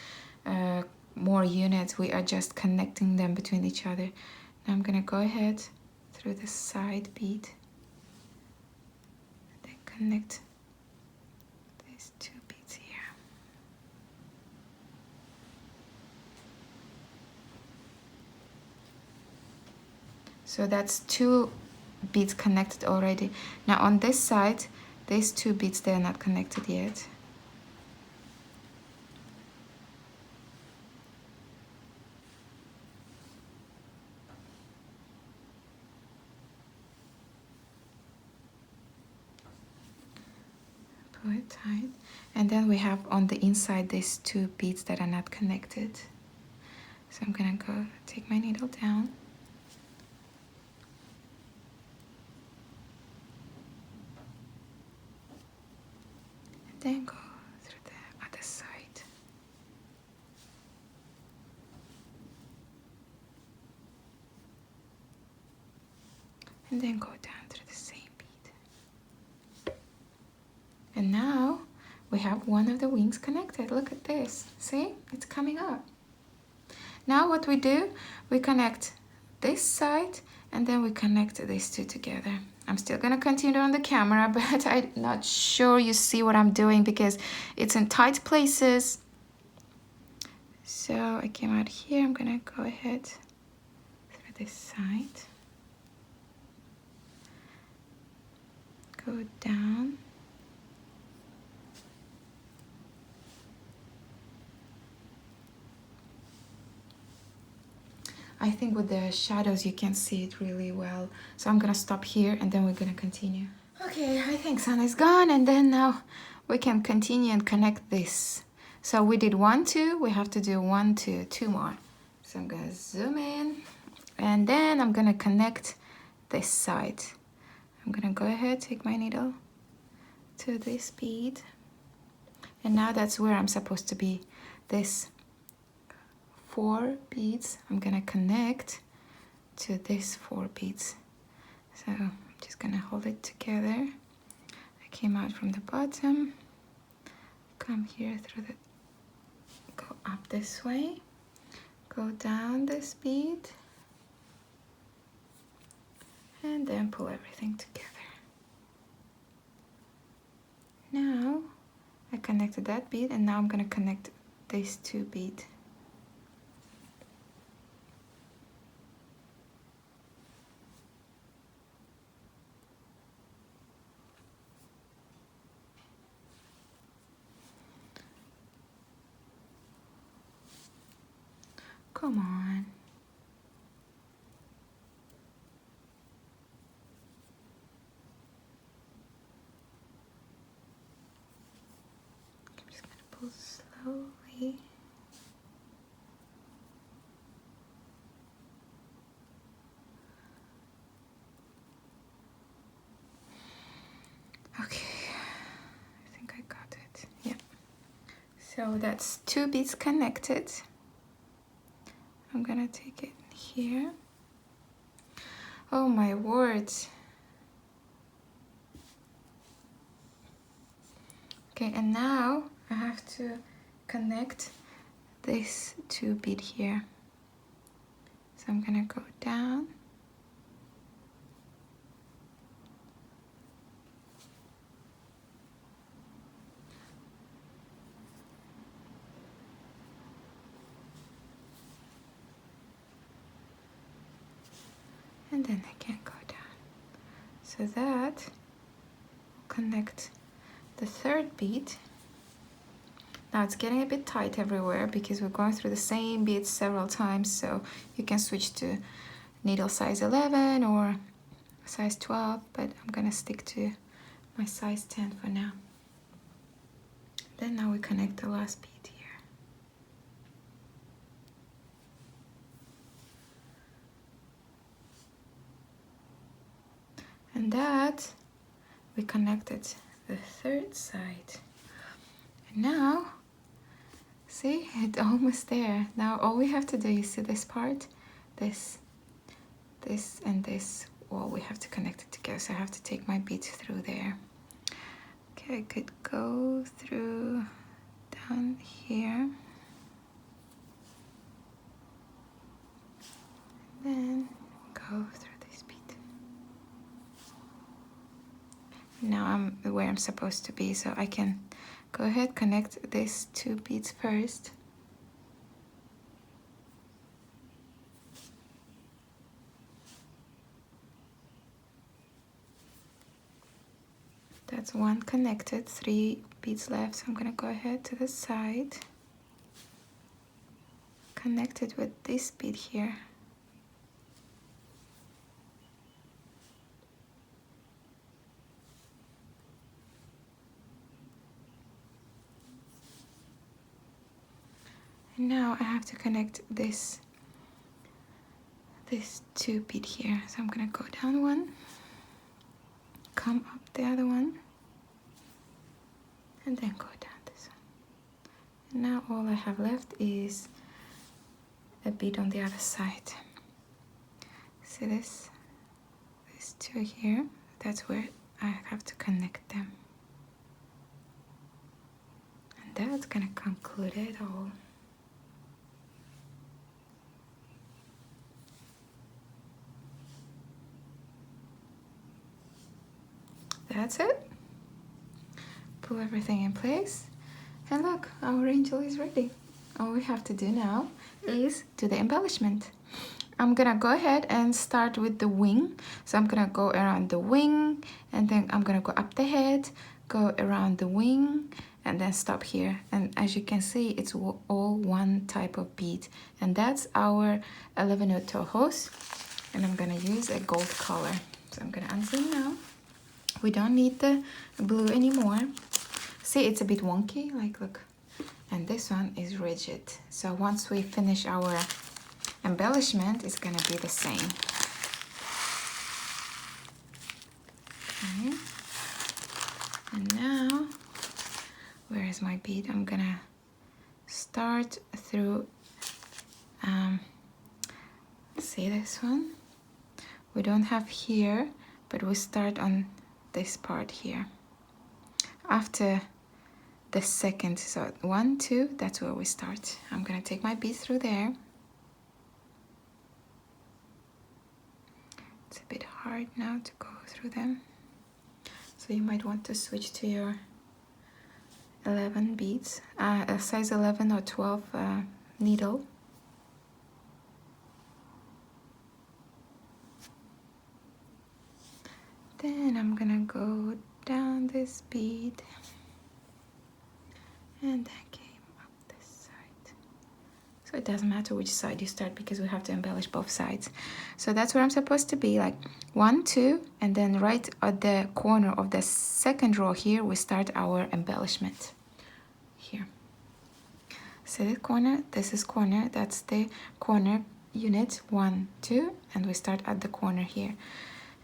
S1: more units. We are just connecting them between each other. Now I'm gonna go ahead through the side bead, then connect these two beads here. So that's 2 beads connected already. Now on this side, these 2 beads, they're not connected yet. Pull it tight. And then we have on the inside these 2 beads that are not connected. So I'm gonna go take my needle down. And then go through the other side. And then go down through the same bead. And now we have one of the wings connected. Look at this. See? It's coming up. Now what we do, we connect this side and then we connect these 2 together. I'm still gonna continue on the camera, but I'm not sure you see what I'm doing because it's in tight places. So I came out here, I'm gonna go ahead through this side. Go down. I think with the shadows you can see it really well. So I'm gonna stop here and then we're gonna continue. Okay, I think sun is gone and then now we can continue and connect this. So we did 1, 2, we have to do 1, 2, 2 more. So I'm gonna zoom in and then I'm gonna connect this side. I'm gonna go ahead, take my needle to this bead. And now that's where I'm supposed to be. This 4 beads, I'm gonna connect to these 4 beads. So I'm just gonna hold it together. I came out from the bottom, come here through the, go up this way, go down this bead, and then pull everything together. Now I connected that bead and now I'm gonna connect these 2 beads. Come on. I'm just gonna pull slowly. Okay, I think I got it. Yeah. So that's 2 beads connected. I'm gonna take it here. Oh my word. Okay, and now I have to connect this 2 bead here. So I'm gonna go down. And then I can go down. So that will connect the 3rd bead. Now it's getting a bit tight everywhere because we're going through the same beads several times, so you can switch to needle size 11 or size 12, but I'm gonna stick to my size 10 for now. Then now we connect the last bead here. And that we connected the 3rd side. And now, see, it's almost there. Now all we have to do, you see this part, this and this, well, we have to connect it together. So I have to take my beads through there. Okay, I could go through down here. And then go through. Now I'm where I'm supposed to be, so I can go ahead, connect these 2 beads first. That's one connected, 3 beads left. So I'm gonna go ahead to the side, connect it with this bead here. And now I have to connect this 2 bead here. So I'm gonna go down one, come up the other one, and then go down this one. And now all I have left is a bead on the other side. See this? These 2 here, that's where I have to connect them. And that's gonna conclude it all. That's it. Pull everything in place. And look, our angel is ready. All we have to do now is do the embellishment. I'm gonna go ahead and start with the wing. So I'm gonna go around the wing, and then I'm gonna go up the head, go around the wing, and then stop here. And as you can see, it's all one type of bead. And that's our 11 Tohos. And I'm gonna use a gold color. So I'm gonna unzoom now. We don't need the blue anymore. See, it's a bit wonky, like look. And this one is rigid. So once we finish our embellishment, it's gonna be the same. Okay. And now, where is my bead? I'm gonna start through, see this one? We don't have here, but we start on this part here. After the second, so 1, 2, that's where we start. I'm gonna take my bead through there. It's a bit hard now to go through them. So you might want to switch to your 11 beads, a size 11 or 12 needle. Then I'm gonna go down this bead and then came up this side. So it doesn't matter which side you start because we have to embellish both sides. So that's where I'm supposed to be, like 1, 2, and then right at the corner of the second row here, we start our embellishment here. So this is corner, that's the corner unit 1, 2, and we start at the corner here.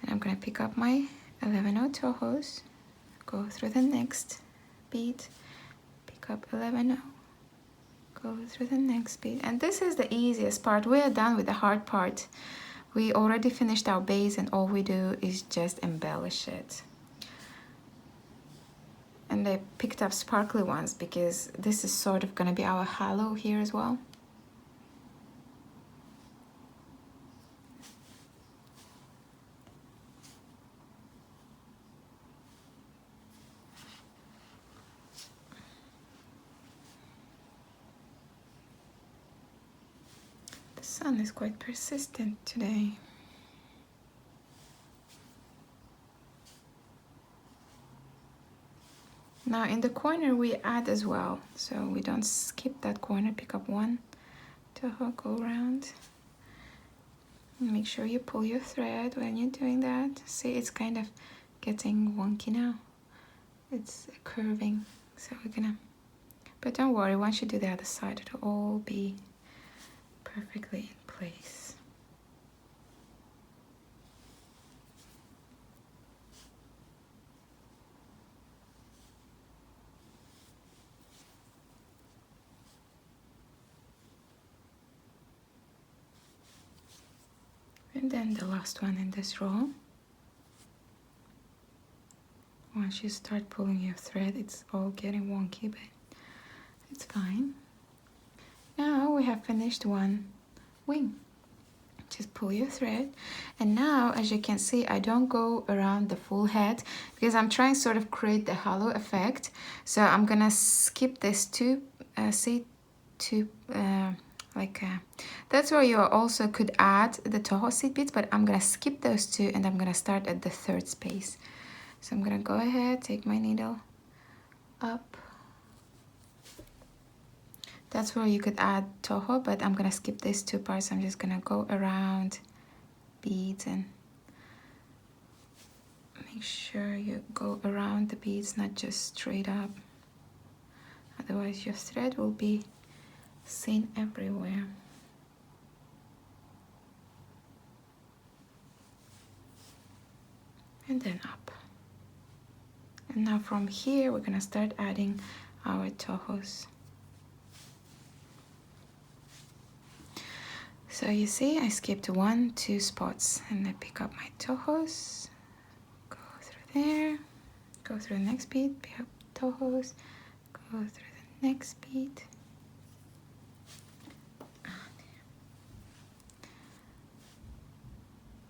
S1: And I'm gonna pick up my 11 Tohos, go through the next bead, pick up 11, go through the next bead. And this is the easiest part. We are done with the hard part. We already finished our base, and all we do is just embellish it. And I picked up sparkly ones because this is sort of gonna be our halo here as well. The sun is quite persistent today. Now in the corner we add as well, so we don't skip that corner. Pick up 1 Toho, go around. Make sure you pull your thread when you're doing that. See, it's kind of getting wonky now. It's curving, so we're gonna, but don't worry, once you do the other side, it'll all be perfectly in place. And then the last one in this row. Once you start pulling your thread, it's all getting wonky, but it's fine. Now we have finished one wing. Just pull your thread, and now as you can see, I don't go around the full head because I'm trying to sort of create the halo effect. So I'm gonna skip this that's where you also could add the Toho seed beads, but I'm gonna skip those 2 and I'm gonna start at the 3rd space. So I'm gonna go ahead, take my needle up. That's where you could add Toho, but I'm gonna skip these two parts. I'm just gonna go around beads and make sure you go around the beads, not just straight up. Otherwise your thread will be seen everywhere. And then up. And now from here we're gonna start adding our Tohos. So you see I skipped 1-2 spots, and I pick up my Tohos, go through there, go through the next bead, pick up Tohos, go through the next bead,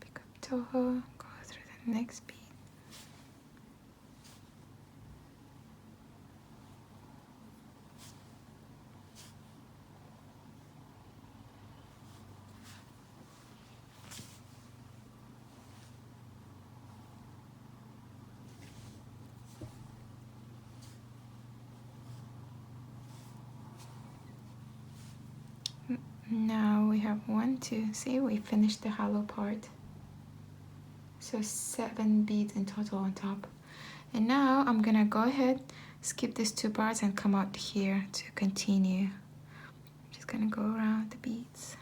S1: pick up Toho, go through the next bead. Now we have 1, 2, see we finished the hollow part. So 7 beads in total on top. And now I'm gonna go ahead, skip these 2 parts and come out here to continue. I'm just gonna go around the beads.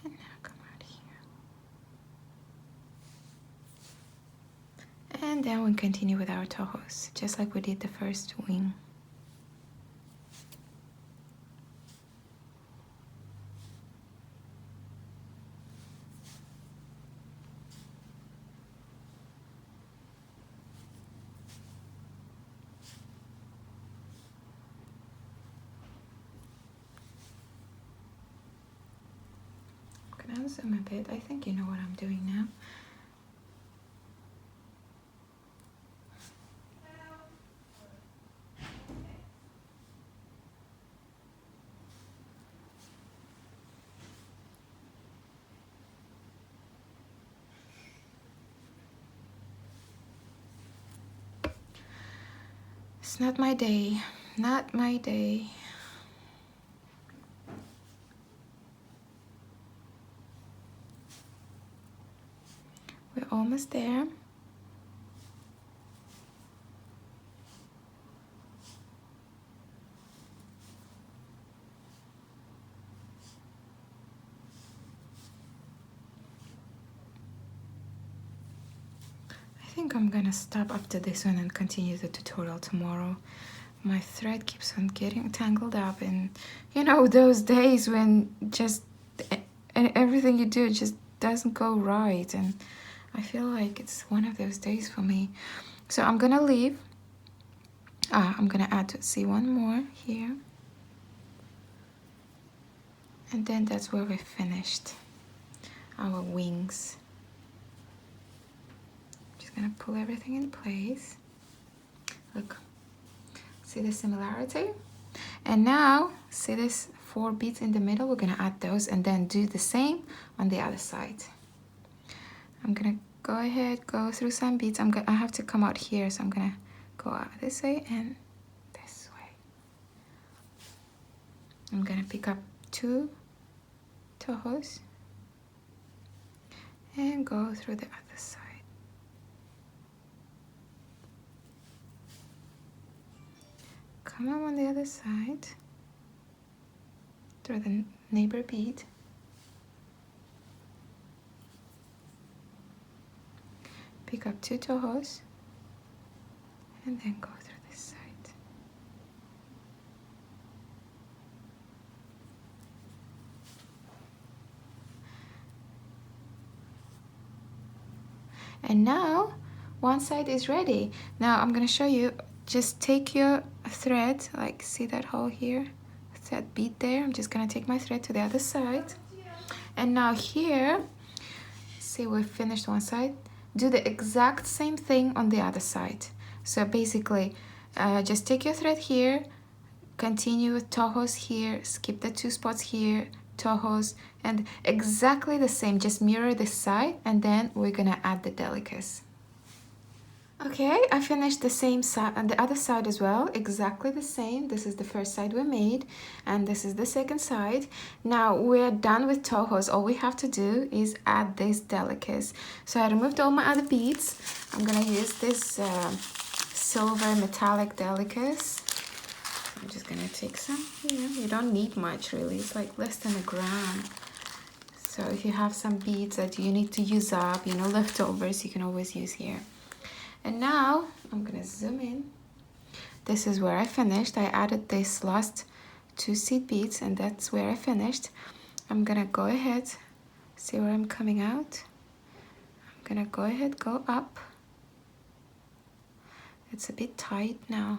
S1: And now come out here. And then we continue with our Tohos, just like we did the first wing. I'm gonna zoom a bit. I think you know what I'm doing now. It's not my day, not my day. We're almost there. I think I'm gonna stop after this one and continue the tutorial tomorrow. My thread keeps on getting tangled up, and you know those days when just everything you do just doesn't go right, and I feel like it's one of those days for me. So I'm gonna leave. I'm gonna add, see, one more here. And then that's where we finished our wings. Just gonna pull everything in place. Look, see the similarity? And now, see this 4 beads in the middle? We're gonna add those and then do the same on the other side. I'm gonna go ahead, go through some beads. I have to come out here, so I'm gonna go out this way and this way. I'm gonna pick up 2 Tohos and go through the other side. Come up on the other side through the neighbor bead. Pick up 2 Tohos and then go through this side. And now one side is ready. Now I'm gonna show you, just take your thread, like see that hole here, that bead there. I'm just gonna take my thread to the other side. And now here, see we've finished one side. Do the exact same thing on the other side. So basically, just take your thread here, continue with Tohos here, skip the 2 spots here, Tohos, and exactly the same, just mirror this side, and then we're gonna add the delicas. Okay, I finished the same side and the other side as well, exactly the same. This is the first side we made, and this is the second side. Now we're done with Tohos. All we have to do is add these delicas. So I removed all my other beads. I'm gonna use this silver metallic delicas. I'm just gonna take some here. You don't need much really, it's like less than a gram. So if you have some beads that you need to use up, you know, leftovers, you can always use here. And now I'm gonna zoom in. This is where I finished. I added this last 2 seed beads, and that's where I finished. I'm gonna go ahead, see where I'm coming out. I'm gonna go ahead, go up. It's a bit tight now.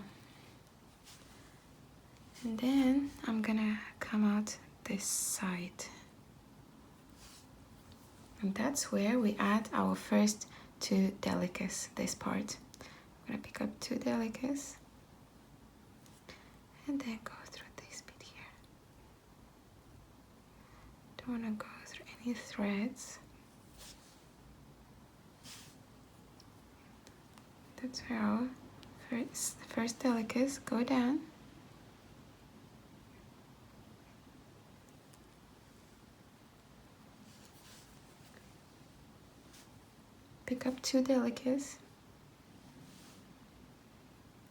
S1: And then I'm gonna come out this side. And that's where we add our first 2 delicas, this part. I'm gonna pick up 2 delicas and then go through this bit here. Don't wanna go through any threads. That's where our first delicas go down. Pick up 2 delicas,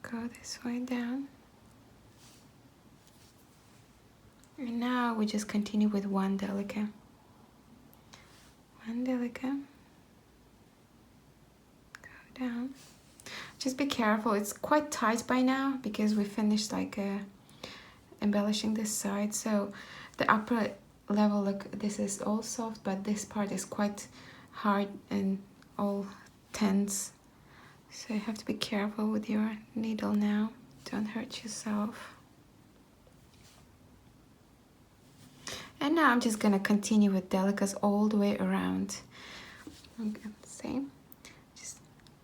S1: go this way down, and now we just continue with 1 delica. 1 delica, go down. Just be careful, it's quite tight by now because we finished like embellishing this side, so the upper level, look, this is all soft, but this part is quite hard and all tense, so you have to be careful with your needle now. Don't hurt yourself. And now I'm just gonna continue with delicas all the way around. Okay, same, just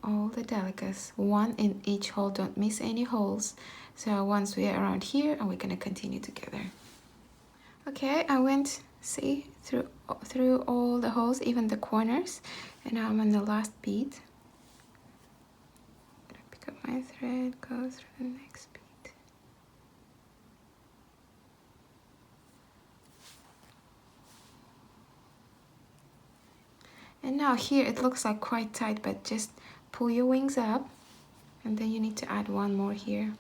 S1: all the delicas, 1 in each hole, don't miss any holes. So once we're around here, and we're gonna continue together. Okay, I went, see, through all the holes, even the corners, and now I'm on the last bead. I'm gonna pick up my thread, go through the next bead. And now here it looks like quite tight, but just pull your wings up, and then you need to add 1 more here.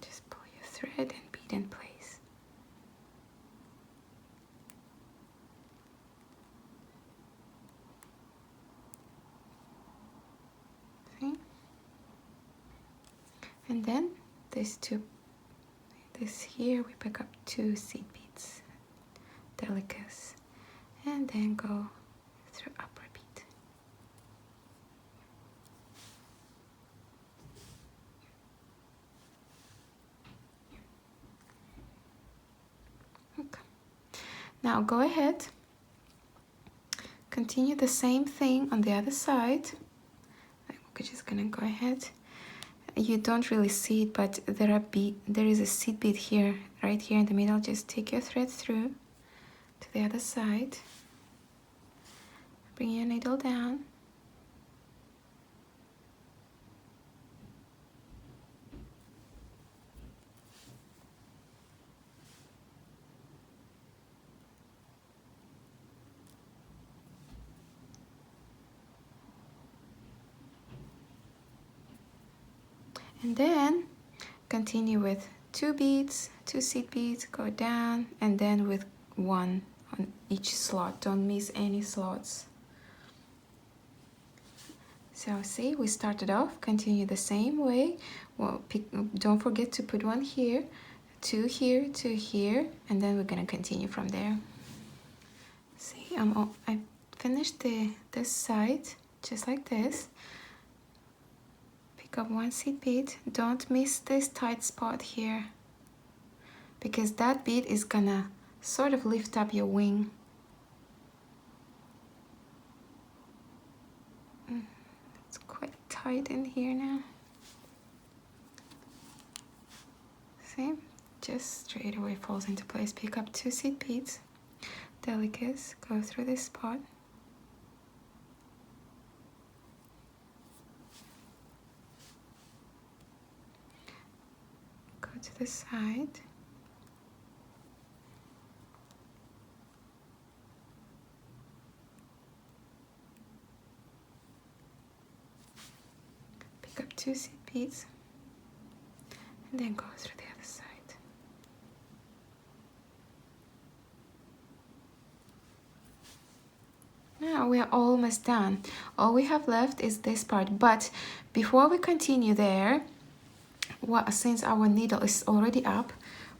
S1: Just pull your thread and bead in place. See? And then this here, we pick up 2 seed beads, delicas, and then go through upper bead. Okay. Now go ahead, continue the same thing on the other side. We're just gonna go ahead. You don't really see it, but there is a seed bead here, right here in the middle. Just take your thread through to the other side. Bring your needle down. And then continue with 2 beads, 2 seed beads, go down, and then with 1 on each slot. Don't miss any slots. So see, we started off, continue the same way. Well, don't forget to put 1 here, 2 here, 2 here, and then we're gonna continue from there. See, I finished this side just like this. Pick up 1 seed bead. Don't miss this tight spot here, because that bead is gonna sort of lift up your wing. Let's tight in here now. See, just straight away falls into place. Pick up 2 seed beads, delicas, go through this spot. Go to the side. Pick up 2 seed beads and then go through the other side. Now we are almost done. All we have left is this part, but before we continue there, since our needle is already up,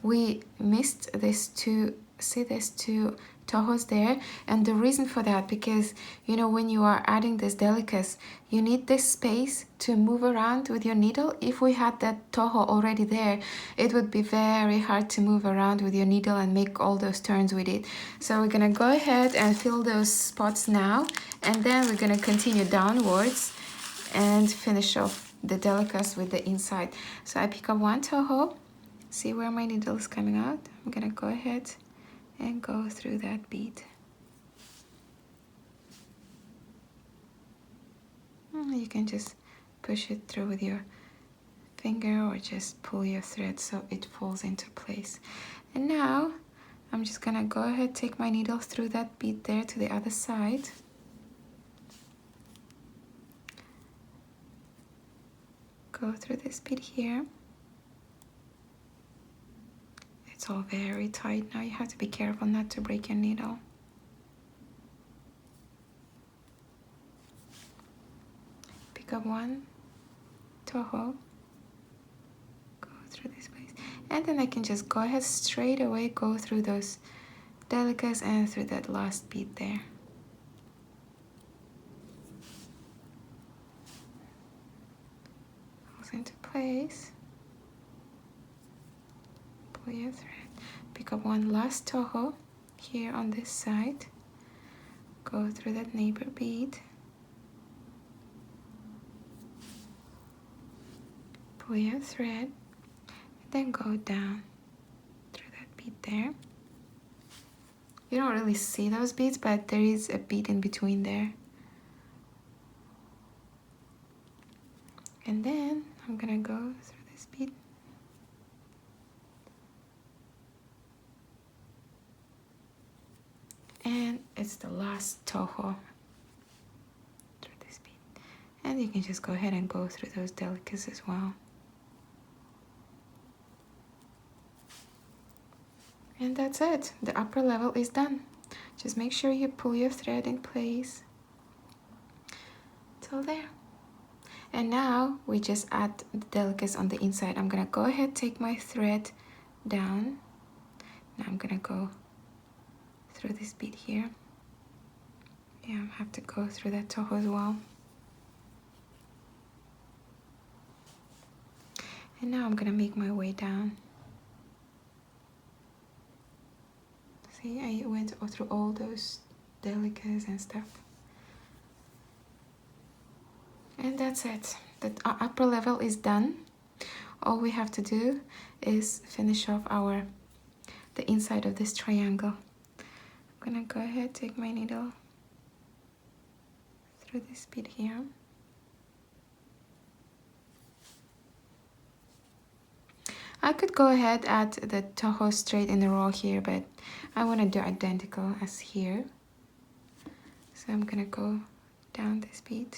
S1: we missed this two, see this two Tohos there, and the reason for that, because you know when you are adding this delicas, you need this space to move around with your needle. If we had that Toho already there, it would be very hard to move around with your needle and make all those turns with it. So we're gonna go ahead and fill those spots now, and then we're gonna continue downwards and finish off the delicas with the inside. So I pick up 1 Toho, see where my needle is coming out. I'm gonna go ahead and go through that bead. You can just push it through with your finger or just pull your thread so it falls into place. And now I'm just gonna go ahead, take my needle through that bead there to the other side. Go through this bead here. It's all very tight now. You have to be careful not to break your needle. Pick up 1 Toho, go through this place, and then I can just go ahead straight away, go through those delicas and through that last bead there. Falls into place. Pull your thread. Pick up 1 last Toho here on this side. Go through that neighbor bead. Pull your thread. And then go down through that bead there. You don't really see those beads, but there is a bead in between there. And then I'm gonna go through this bead. And it's the last Toho through this bead. And you can just go ahead and go through those delicas as well. And that's it. The upper level is done. Just make sure you pull your thread in place till there. And now we just add the delicas on the inside. I'm gonna go ahead, take my thread down. Now I'm gonna go through this bead here. Yeah, I have to go through that Toho as well. And now I'm gonna make my way down. See, I went through all those delicas and stuff. And that's it. The upper level is done. All we have to do is finish off the inside of this triangle. I'm gonna go ahead, take my needle through this bead here. I could go ahead add the Toho straight in the row here, but I want to do identical as here. So I'm gonna go down this bead.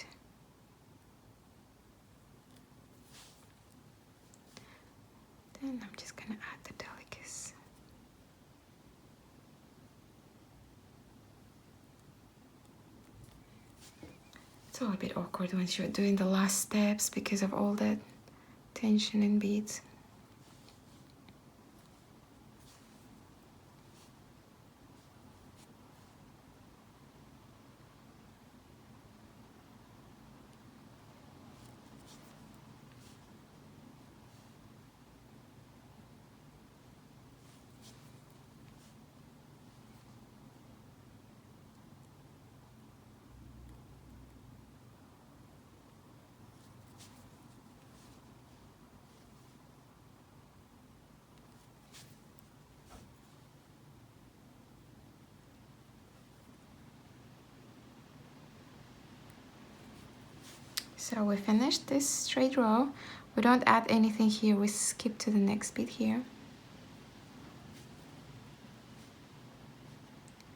S1: Then I'm just gonna add the delicas. It's all a bit awkward once you're doing the last steps because of all that tension in beads. So we finished this straight row. We don't add anything here, we skip to the next bead here.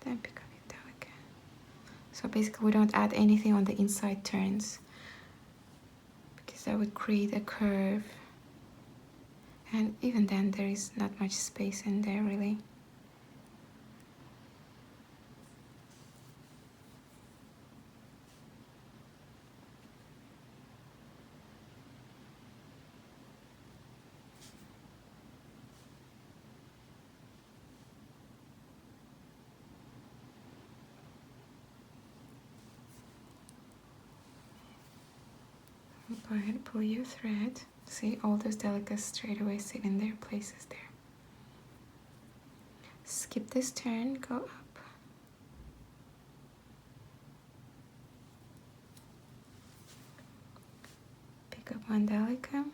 S1: Then pick up your delica. So basically we don't add anything on the inside turns because that would create a curve. And even then there is not much space in there really. Go ahead and pull your thread. See, all those delicas straight away sit in their places there. Skip this turn, go up. Pick up one delica.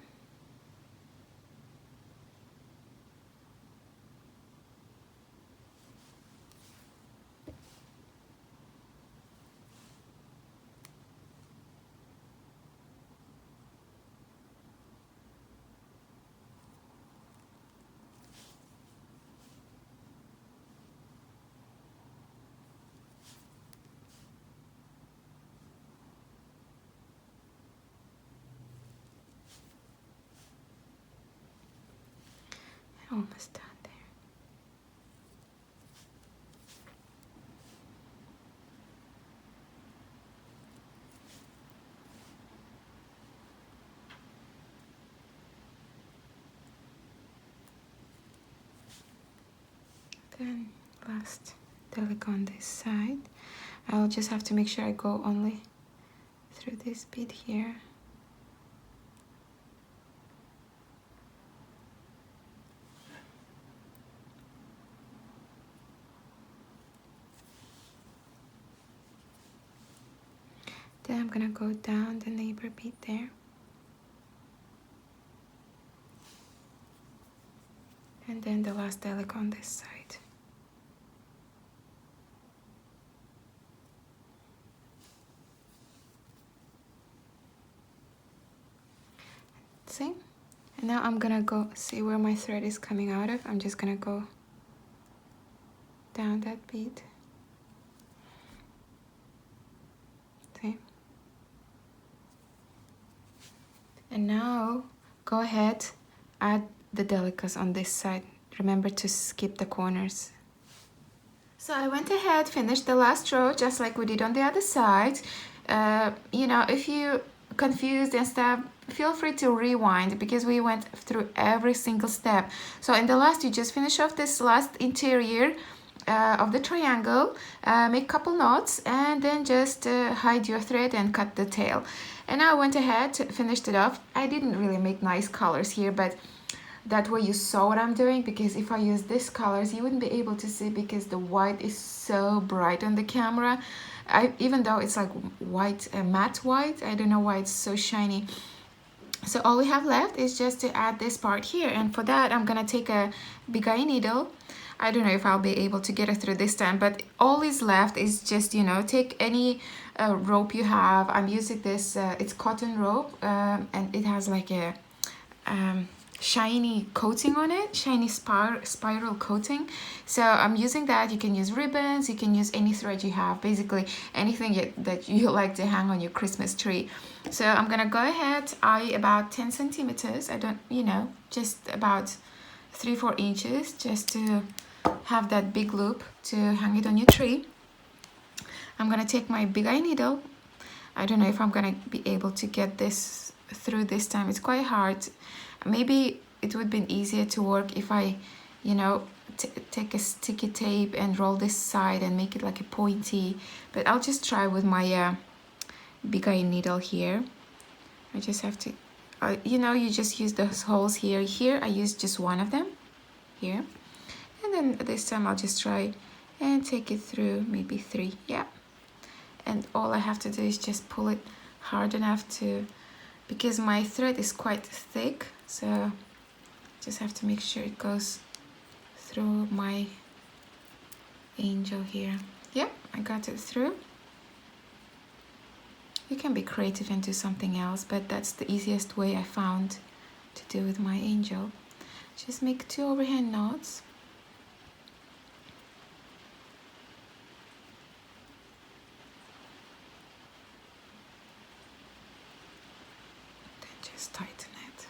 S1: Almost done there. Then last delica on this side. I'll just have to make sure I go only through this bead here. Then I'm gonna go down the neighbor bead there. And then the last delica on this side. See? And now I'm gonna go see where my thread is coming out of. I'm just gonna go down that bead. See? And now go ahead, add the delicas on this side. Remember to skip the corners. So I went ahead, finished the last row just like we did on the other side. You know, if you confused and stuff, feel free to rewind because we went through every single step. So in the last, you just finish off this last interior of the triangle, make a couple knots, and then just hide your thread and cut the tail. And I went ahead, finished it off. I didn't really make nice colors here, but that way you saw what I'm doing, because if I use these colors you wouldn't be able to see because the white is so bright on the camera. Even though it's like white, matte white, I don't know why it's so shiny. So all we have left is just to add this part here, and for that I'm gonna take a big eye needle. I don't know if I'll be able to get it through this time, but all is left is just, you know, take any rope you have. I'm using this, it's cotton rope, and it has like a shiny coating on it, shiny spiral coating. So I'm using that. You can use ribbons, you can use any thread you have, basically anything that you like to hang on your Christmas tree. So I'm gonna go ahead, about 10 centimeters, I don't, you know, just about 3-4 inches, just to have that big loop to hang it on your tree. I'm gonna take my big eye needle. I don't know if I'm gonna be able to get this through this time. It's quite hard. Maybe it would be easier to work if I, you know, take a sticky tape and roll this side and make it like a pointy, but I'll just try with my big eye needle here. I just have to, you know, you just use those holes here. Here I use just one of them here, and then this time I'll just try and take it through maybe 3. Yeah, and all I have to do is just pull it hard enough to, because my thread is quite thick, so just have to make sure it goes through my angel here. Yep, I got it through. You can be creative and do something else, but that's the easiest way I found to do with my angel. Just make 2 overhand knots. Then just tighten it.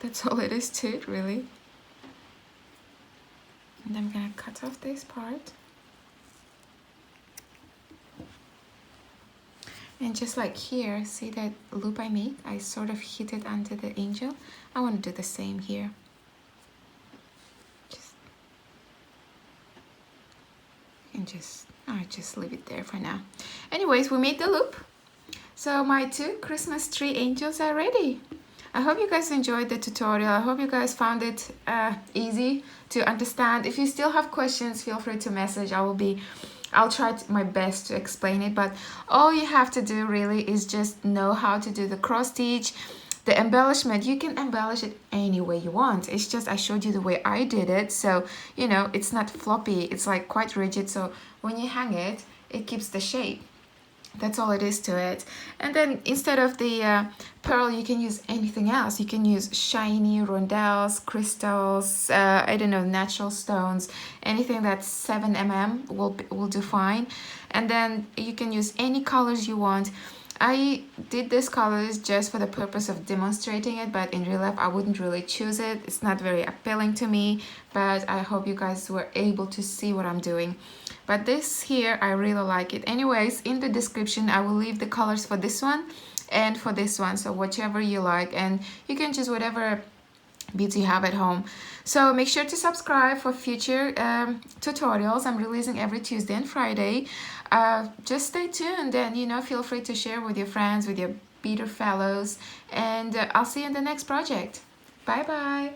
S1: That's all it is to it, really. And I'm gonna cut off this part. And just like here, see that loop I made? I sort of hit it under the angel. I want to do the same here. I just leave it there for now. Anyways, we made the loop. So my 2 Christmas tree angels are ready. I hope you guys enjoyed the tutorial. I hope you guys found it easy to understand. If you still have questions, feel free to message. I'll try my best to explain it, but all you have to do really is just know how to do the cross stitch. The embellishment, you can embellish it any way you want. It's just I showed you the way I did it, so you know it's not floppy, it's like quite rigid, so when you hang it, it keeps the shape. That's all it is to it. And then instead of the pearl, you can use anything else. You can use shiny rondelles, crystals, I don't know, natural stones, anything that's 7 mm will do fine. And then you can use any colors you want. I did these colors just for the purpose of demonstrating it, but in real life I wouldn't really choose it. It's not very appealing to me, but I hope you guys were able to see what I'm doing. But this here, I really like it. Anyways, in the description, I will leave the colors for this one and for this one. So whichever you like, and you can choose whatever beads you have at home. So make sure to subscribe for future tutorials. I'm releasing every Tuesday and Friday. Just stay tuned and, you know, feel free to share with your friends, with your beader fellows. And I'll see you in the next project. Bye-bye.